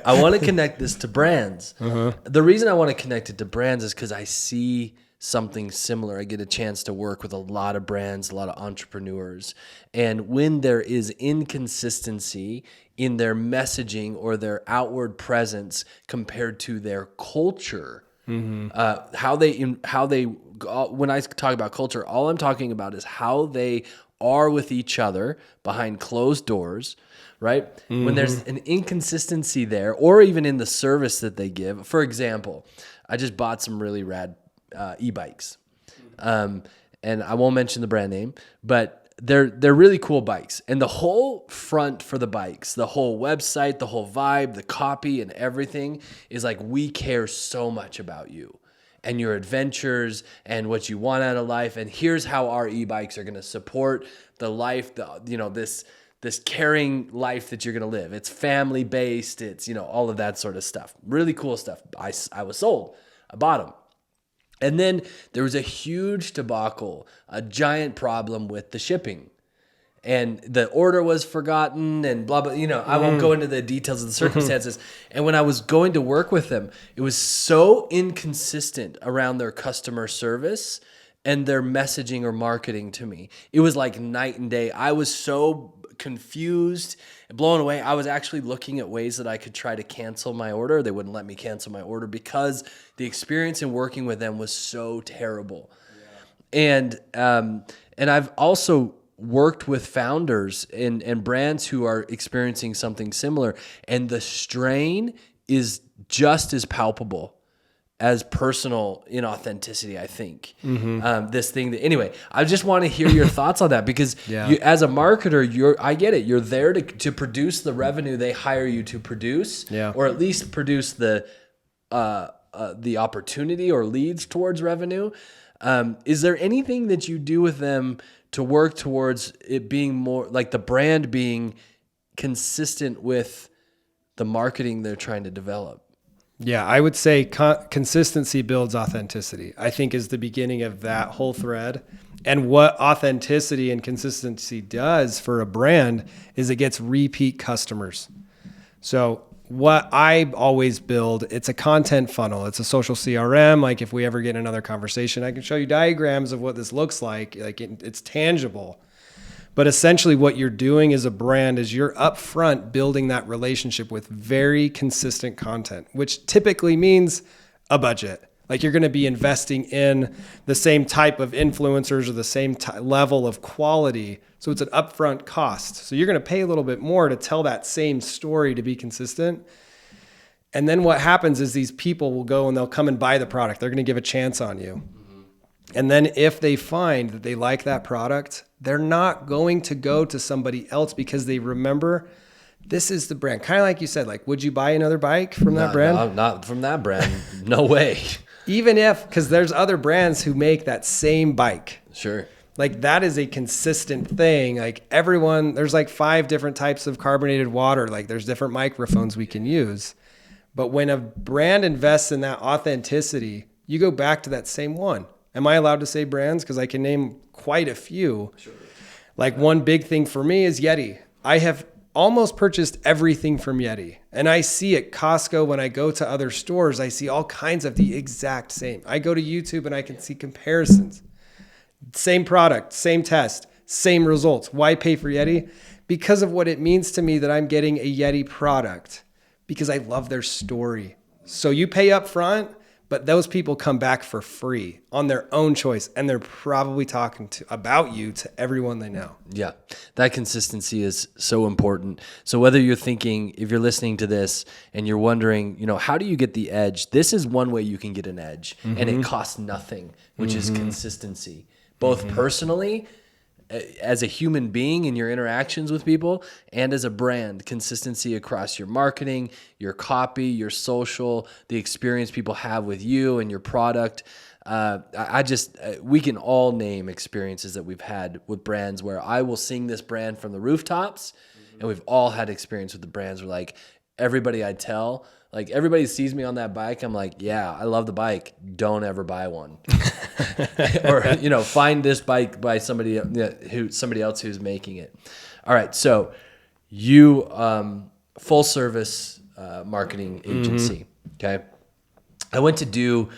I want to connect this to brands. The reason I want to connect it to brands is because I see something similar. I get a chance to work with a lot of brands, a lot of entrepreneurs. And when there is inconsistency in their messaging or their outward presence compared to their culture, when I talk about culture, all I'm talking about is how they are with each other behind closed doors, right? When there's an inconsistency there, or even in the service that they give. For example, I just bought some really rad e-bikes, and I won't mention the brand name, but they're really cool bikes. And the whole front for the bikes, the whole website, the whole vibe, the copy, and everything is like, we care so much about you and your adventures and what you want out of life. And here's how our e-bikes are going to support the life, this caring life that you're going to live. It's family based. It's, all of that sort of stuff. Really cool stuff. I was sold. I bought them. And then there was a huge debacle, a giant problem with the shipping. And the order was forgotten and blah, blah, I won't go into the details of the circumstances. And when I was going to work with them, it was so inconsistent around their customer service and their messaging or marketing to me. It was like night and day. I was so confused and blown away. I was actually looking at ways that I could try to cancel my order. They wouldn't let me cancel my order because the experience in working with them was so terrible. Yeah. And I've also worked with founders and brands who are experiencing something similar, and the strain is just as palpable as personal inauthenticity, I think. Anyway, I just want to hear your thoughts on that, because you, as a marketer, I get it. You're there to produce the revenue they hire you to produce, or at least produce the opportunity or leads towards revenue. Is there anything that you do with them to work towards it being more like the brand being consistent with the marketing they're trying to develop? Yeah, I would say consistency builds authenticity, I think, is the beginning of that whole thread. And what authenticity and consistency does for a brand is it gets repeat customers. So what I always build, it's a content funnel. It's a social CRM. Like if we ever get another conversation, I can show you diagrams of what this looks like. Like it's tangible. But essentially what you're doing as a brand is you're upfront building that relationship with very consistent content, which typically means a budget. Like you're going to be investing in the same type of influencers or the same level of quality. So it's an upfront cost. So you're going to pay a little bit more to tell that same story to be consistent. And then what happens is these people will go and they'll come and buy the product. They're going to give a chance on you. And then if they find that they like that product, they're not going to go to somebody else because they remember this is the brand. Kind of like you said, like, would you buy another bike from that brand? No, not from that brand. No way. Even if, because there's other brands who make that same bike. Sure. Like that is a consistent thing. Like everyone, there's like 5 different types of carbonated water. Like there's different microphones we can use. But when a brand invests in that authenticity, you go back to that same one. Am I allowed to say brands? Because I can name quite a few. Sure. Like one big thing for me is Yeti. I have almost purchased everything from Yeti. And I see at Costco, when I go to other stores, I see all kinds of the exact same. I go to YouTube and I can see comparisons. Same product, same test, same results. Why pay for Yeti? Because of what it means to me that I'm getting a Yeti product, because I love their story. So you pay up front, but those people come back for free on their own choice, and they're probably talking about you to everyone they know. Yeah, that consistency is so important. So whether you're thinking, if you're listening to this and you're wondering, how do you get the edge? This is one way you can get an edge, and it costs nothing, which is consistency, both personally, as a human being in your interactions with people, and as a brand. Consistency across your marketing, your copy, your social, the experience people have with you and your product. We can all name experiences that we've had with brands where I will sing this brand from the rooftops, and we've all had experience with the brands where like everybody I tell, like everybody sees me on that bike, I'm like, yeah, I love the bike. Don't ever buy one. Or, find this bike by somebody else who's making it. All right. So you, full service marketing agency. Okay. I went to do,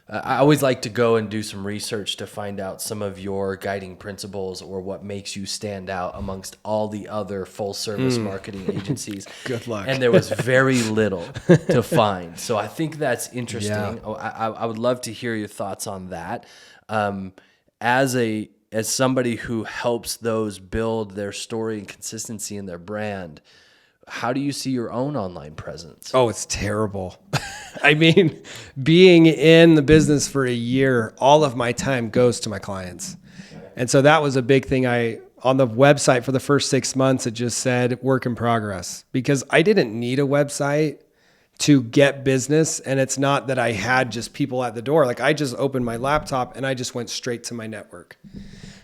I always like to go and do some research to find out some of your guiding principles or what makes you stand out amongst all the other full service marketing agencies. Good luck. And there was very little to find. So I think that's interesting. Yeah. I would love to hear your thoughts on that. As somebody who helps those build their story and consistency in their brand, how do you see your own online presence? Oh, it's terrible. I mean, being in the business for a year, all of my time goes to my clients. And so that was a big thing. On the website for the first 6 months, it just said work in progress because I didn't need a website to get business. And it's not that I had just people at the door. Like I just opened my laptop and I just went straight to my network.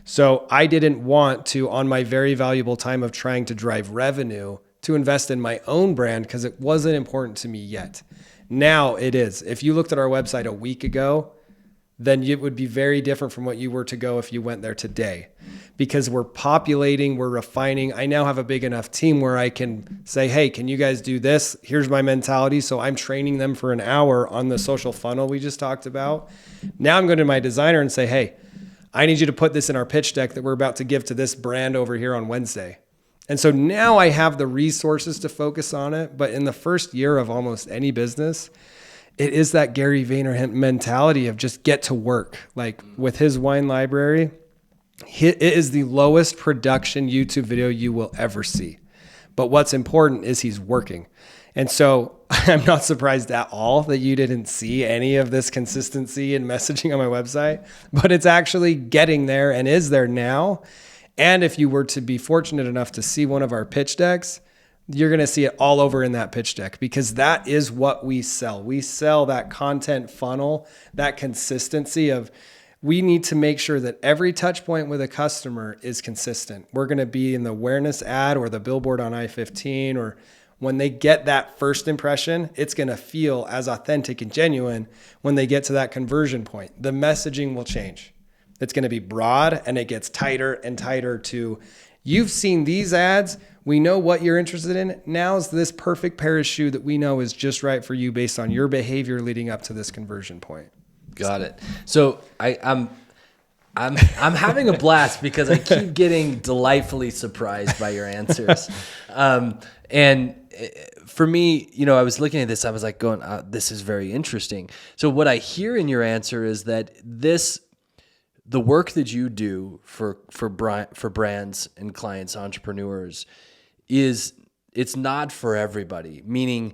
So I didn't want to, on my very valuable time of trying to drive revenue, to invest in my own brand because it wasn't important to me yet. Now it is. If you looked at our website a week ago, then it would be very different from what you were to go if you went there today. Because we're populating, we're refining. I now have a big enough team where I can say, hey, can you guys do this? Here's my mentality. So I'm training them for an hour on the social funnel we just talked about. Now I'm going to my designer and say, hey, I need you to put this in our pitch deck that we're about to give to this brand over here on Wednesday. And so now I have the resources to focus on it. But in the first year of almost any business, it is that Gary Vaynerchuk mentality of just get to work. Like with his wine library, it is the lowest production YouTube video you will ever see. But what's important is he's working. And so I'm not surprised at all that you didn't see any of this consistency in messaging on my website, but it's actually getting there and is there now. And if you were to be fortunate enough to see one of our pitch decks, you're going to see it all over in that pitch deck because that is what we sell. We sell that content funnel, that consistency of we need to make sure that every touch point with a customer is consistent. We're going to be in the awareness ad or the billboard on I-15, or when they get that first impression, it's going to feel as authentic and genuine when they get to that conversion point. The messaging will change. It's going to be broad and it gets tighter and tighter to, you've seen these ads. We know what you're interested in. Now's this perfect pair of shoe that we know is just right for you based on your behavior leading up to this conversion point. Got it. So I'm having a blast because I keep getting delightfully surprised by your answers. And for me, I was looking at this, I was like going, this is very interesting. So what I hear in your answer is that the work that you do for brands and clients, entrepreneurs, it's not for everybody. Meaning,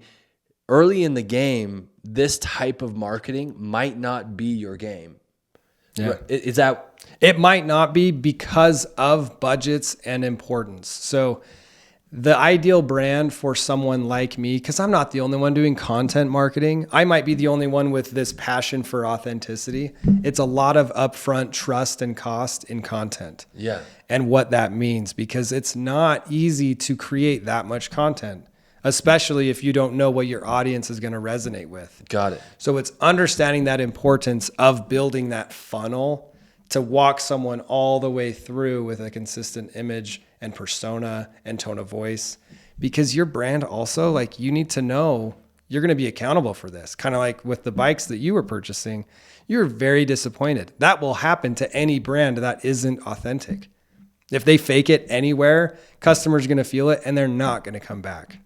early in the game, this type of marketing might not be your game. Yeah. Is that? It might not be because of budgets and importance. So the ideal brand for someone like me, because I'm not the only one doing content marketing. I might be the only one with this passion for authenticity. It's a lot of upfront trust and cost in content. Yeah. And what that means, because it's not easy to create that much content, especially if you don't know what your audience is going to resonate with. Got it. So it's understanding that importance of building that funnel to walk someone all the way through with a consistent image and persona and tone of voice, because your brand also, like, you need to know you're going to be accountable for this. Kind of like with the bikes that you were purchasing, you're very disappointed. That will happen to any brand that isn't authentic. If they fake it anywhere, customers are going to feel it and they're not going to come back.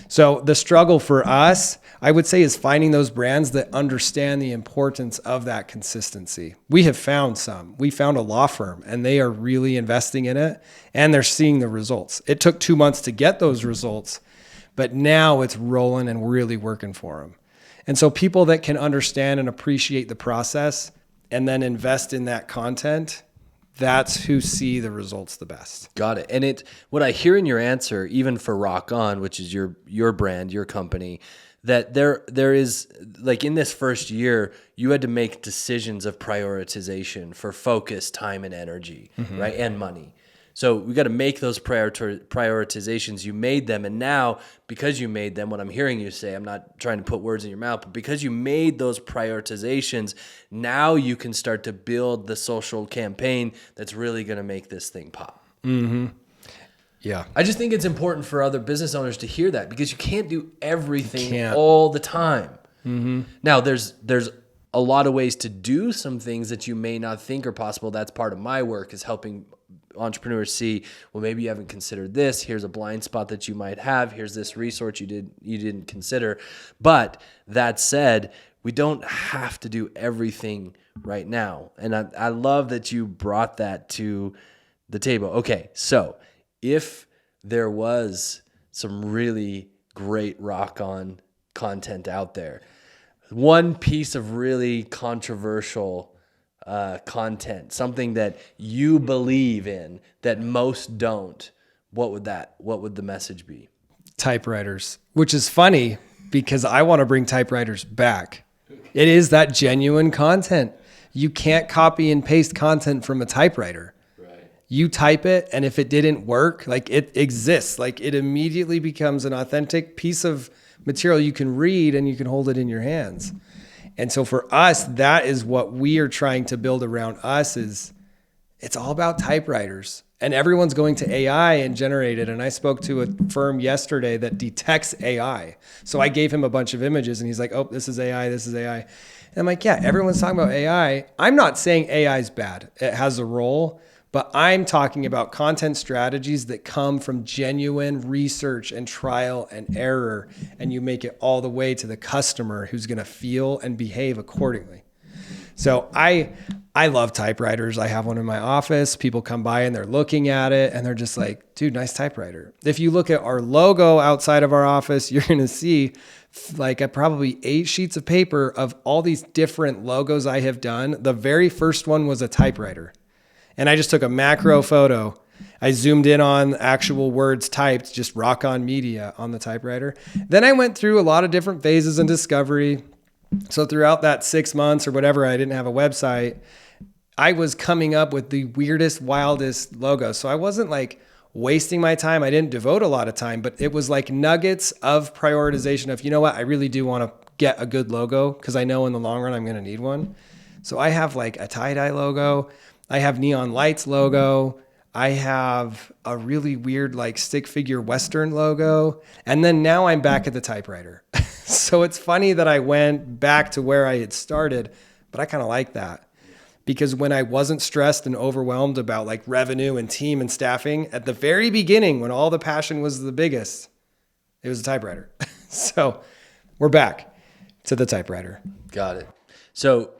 So the struggle for us, I would say, is finding those brands that understand the importance of that consistency. We have found some. We found a law firm and they are really investing in it and they're seeing the results. It took 2 months to get those results, but now it's rolling and really working for them. And so people that can understand and appreciate the process and then invest in that content, that's who see the results the best. Got it. And what I hear in your answer, even for ROCKON, which is your brand, your company, that there is, like, in this first year, you had to make decisions of prioritization for focus, time, and energy, right? And money. So we got to make those prioritizations. You made them. And now, because you made them, what I'm hearing you say, I'm not trying to put words in your mouth, but because you made those prioritizations, now you can start to build the social campaign that's really going to make this thing pop. Mm-hmm. Yeah. I just think it's important for other business owners to hear that, because you can't do everything can't. all the time. Now, there's a lot of ways to do some things that you may not think are possible. That's part of my work, is helping entrepreneurs see, well, maybe you haven't considered this. Here's a blind spot that you might have. Here's this resource you didn't consider. But that said, we don't have to do everything right now. And I love that you brought that to the table. Okay, so if there was some really great ROCKON content out there, one piece of really controversial content, something that you believe in that most don't, what would the message be? Typewriters, which is funny because I want to bring typewriters back. It is that genuine content. You can't copy and paste content from a typewriter. Right. You type it, and if it didn't work, like, it exists. Like, it immediately becomes an authentic piece of material you can read and you can hold it in your hands. And so for us, that is what we are trying to build around us. Is it's all about typewriters, and everyone's going to AI and generate it. And I spoke to a firm yesterday that detects AI. So I gave him a bunch of images and he's like, oh, this is AI, this is AI. And I'm like, yeah, everyone's talking about AI. I'm not saying AI is bad. It has a role, but I'm talking about content strategies that come from genuine research and trial and error, and you make it all the way to the customer who's going to feel and behave accordingly. So I love typewriters. I have one in my office. People come by and they're looking at it and they're just like, dude, nice typewriter. If you look at our logo outside of our office, you're going to see like probably 8 sheets of paper of all these different logos I have done. The very first one was a typewriter. And I just took a macro photo. I zoomed in on actual words typed, just ROCKON Media on the typewriter. Then I went through a lot of different phases in discovery. So throughout that 6 months or whatever, I didn't have a website. I was coming up with the weirdest, wildest logos. So I wasn't like wasting my time. I didn't devote a lot of time, but it was like nuggets of prioritization of, you know what, I really do want to get a good logo because I know in the long run I'm going to need one. So I have like a tie-dye logo. I have neon lights logo. I have a really weird like stick figure Western logo. And then now I'm back at the typewriter. So it's funny that I went back to where I had started, but I kind of like that. Because when I wasn't stressed and overwhelmed about like revenue and team and staffing at the very beginning, when all the passion was the biggest, it was a typewriter. So we're back to the typewriter. Got it. So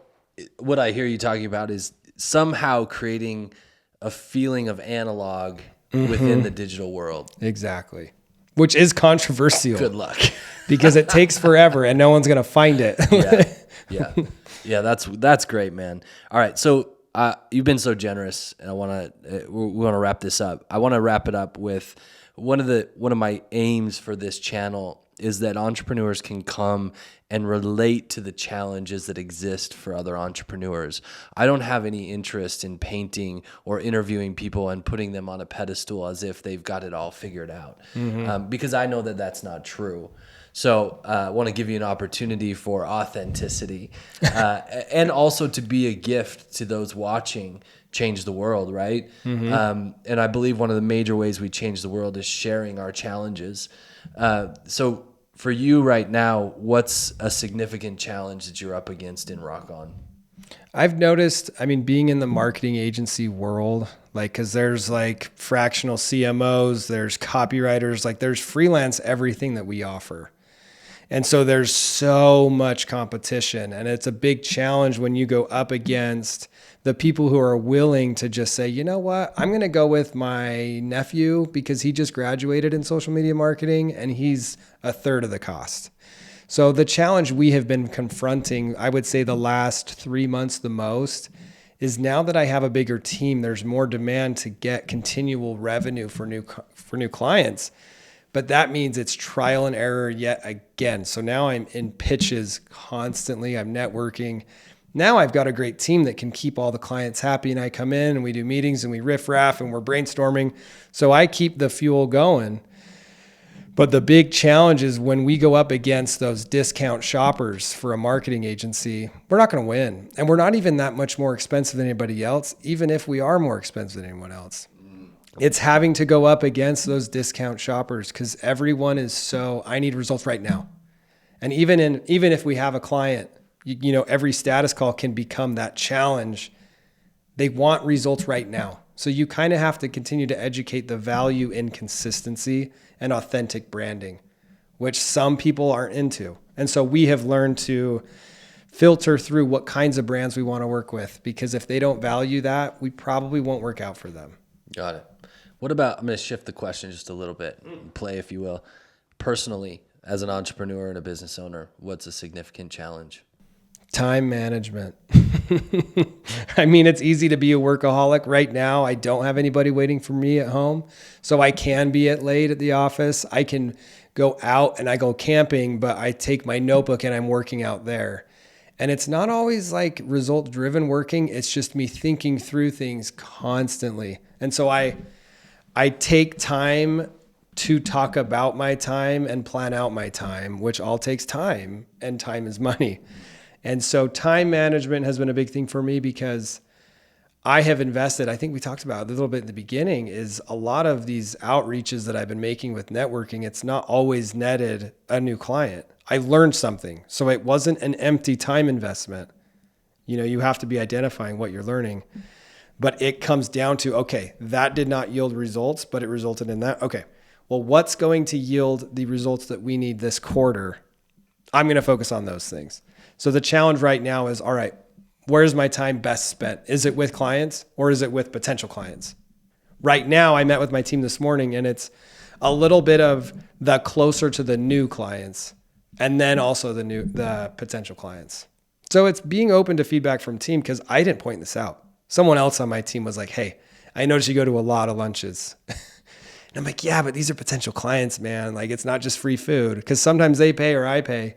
what I hear you talking about is somehow creating a feeling of analog within the digital world. Exactly. Which is controversial. Good luck. Because it takes forever and no one's going to find it. Yeah, that's great, man. All right, so you've been so generous, and we want to wrap this up. I want to wrap it up with one of my aims for this channel is that entrepreneurs can come and relate to the challenges that exist for other entrepreneurs. I don't have any interest in painting or interviewing people and putting them on a pedestal as if they've got it all figured out, because I know that that's not true. So I want to give you an opportunity for authenticity and also to be a gift to those watching change the world, right? And I believe one of the major ways we change the world is sharing our challenges. So for you right now, what's a significant challenge that you're up against in ROCKON? I've noticed, being in the marketing agency world, cause there's fractional CMOs, there's copywriters, there's freelance everything that we offer. And so there's so much competition, and it's a big challenge when you go up against the people who are willing to just say, you know what, I'm going to go with my nephew because he just graduated in social media marketing and he's a third of the cost. So the challenge we have been confronting, I would say the last 3 months the most, is now that I have a bigger team, there's more demand to get continual revenue for new clients. But that means it's trial and error yet again. So now I'm in pitches constantly. I'm networking. Now I've got a great team that can keep all the clients happy. And I come in and we do meetings and we riff raff and we're brainstorming. So I keep the fuel going. But the big challenge is when we go up against those discount shoppers for a marketing agency, we're not going to win. And we're not even that much more expensive than anybody else, even if we are more expensive than anyone else. It's having to go up against those discount shoppers because everyone is so, I need results right now. And even if we have a client, you know, every status call can become that challenge. They want results right now. So you kind of have to continue to educate the value in consistency and authentic branding, which some people aren't into. And so we have learned to filter through what kinds of brands we want to work with, because if they don't value that, we probably won't work out for them. Got it. What about, I'm going to shift the question just a little bit, play if you will. Personally, as an entrepreneur and a business owner, what's a significant challenge? Time management. I mean, it's easy to be a workaholic. Right now, I don't have anybody waiting for me at home, so I can be late at the office. I can go out and I go camping, but I take my notebook and I'm working out there. And it's not always like result-driven working. It's just me thinking through things constantly. And so I take time to talk about my time and plan out my time, which all takes time, and time is money. And so time management has been a big thing for me because I have invested, I think we talked about a little bit in the beginning, is a lot of these outreaches that I've been making with networking, it's not always netted a new client. I learned something. So it wasn't an empty time investment. You know, you have to be identifying what you're learning. But it comes down to, okay, that did not yield results, but it resulted in that. Okay, well, what's going to yield the results that we need this quarter? I'm going to focus on those things. So the challenge right now is, all right, where's my time best spent? Is it with clients or is it with potential clients? Right now, I met with my team this morning, and it's a little bit of the closer to the new clients and then also the potential clients. So it's being open to feedback from team, because I didn't point this out. Someone else on my team was like, hey, I noticed you go to a lot of lunches. And I'm like, yeah, but these are potential clients, man. Like, it's not just free food, because sometimes they pay or I pay.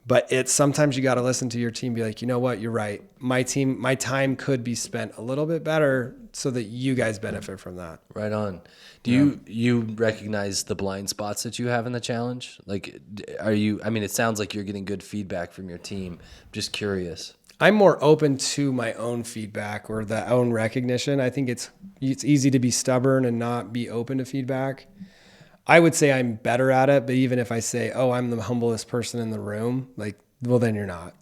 But it's sometimes you got to listen to your team, be like, you know what, you're right. My time could be spent a little bit better so that you guys benefit from that. Right on. Do you recognize the blind spots that you have in the challenge? Like, it sounds like you're getting good feedback from your team. I'm just curious. I'm more open to my own feedback or the own recognition. I think it's easy to be stubborn and not be open to feedback. I would say I'm better at it, but even if I say, oh, I'm the humblest person in the room, like, well, then you're not.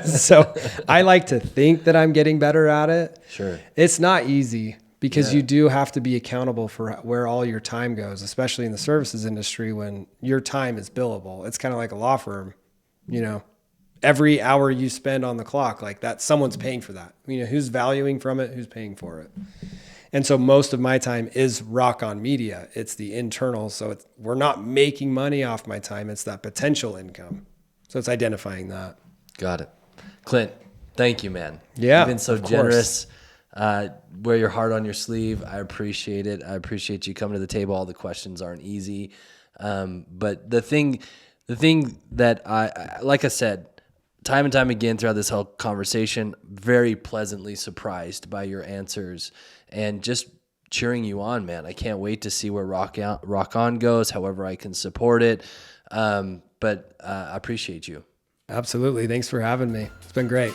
So I like to think that I'm getting better at it. Sure. It's not easy, because you do have to be accountable for where all your time goes, especially in the services industry when your time is billable. It's kind of like a law firm, you know. Every hour you spend on the clock, like that, someone's paying for that. You know, who's valuing from it, who's paying for it. And so most of my time is ROCKON media. It's the internal. So we're not making money off my time. It's that potential income. So it's identifying that. Got it. Clint, thank you, man. Yeah. You've been so generous. Wear your heart on your sleeve. I appreciate it. I appreciate you coming to the table. All the questions aren't easy. But the thing that like I said, time and time again throughout this whole conversation, very pleasantly surprised by your answers and just cheering you on, man. I can't wait to see where ROCKON goes, however I can support it. But I appreciate you. Absolutely. Thanks for having me. It's been great.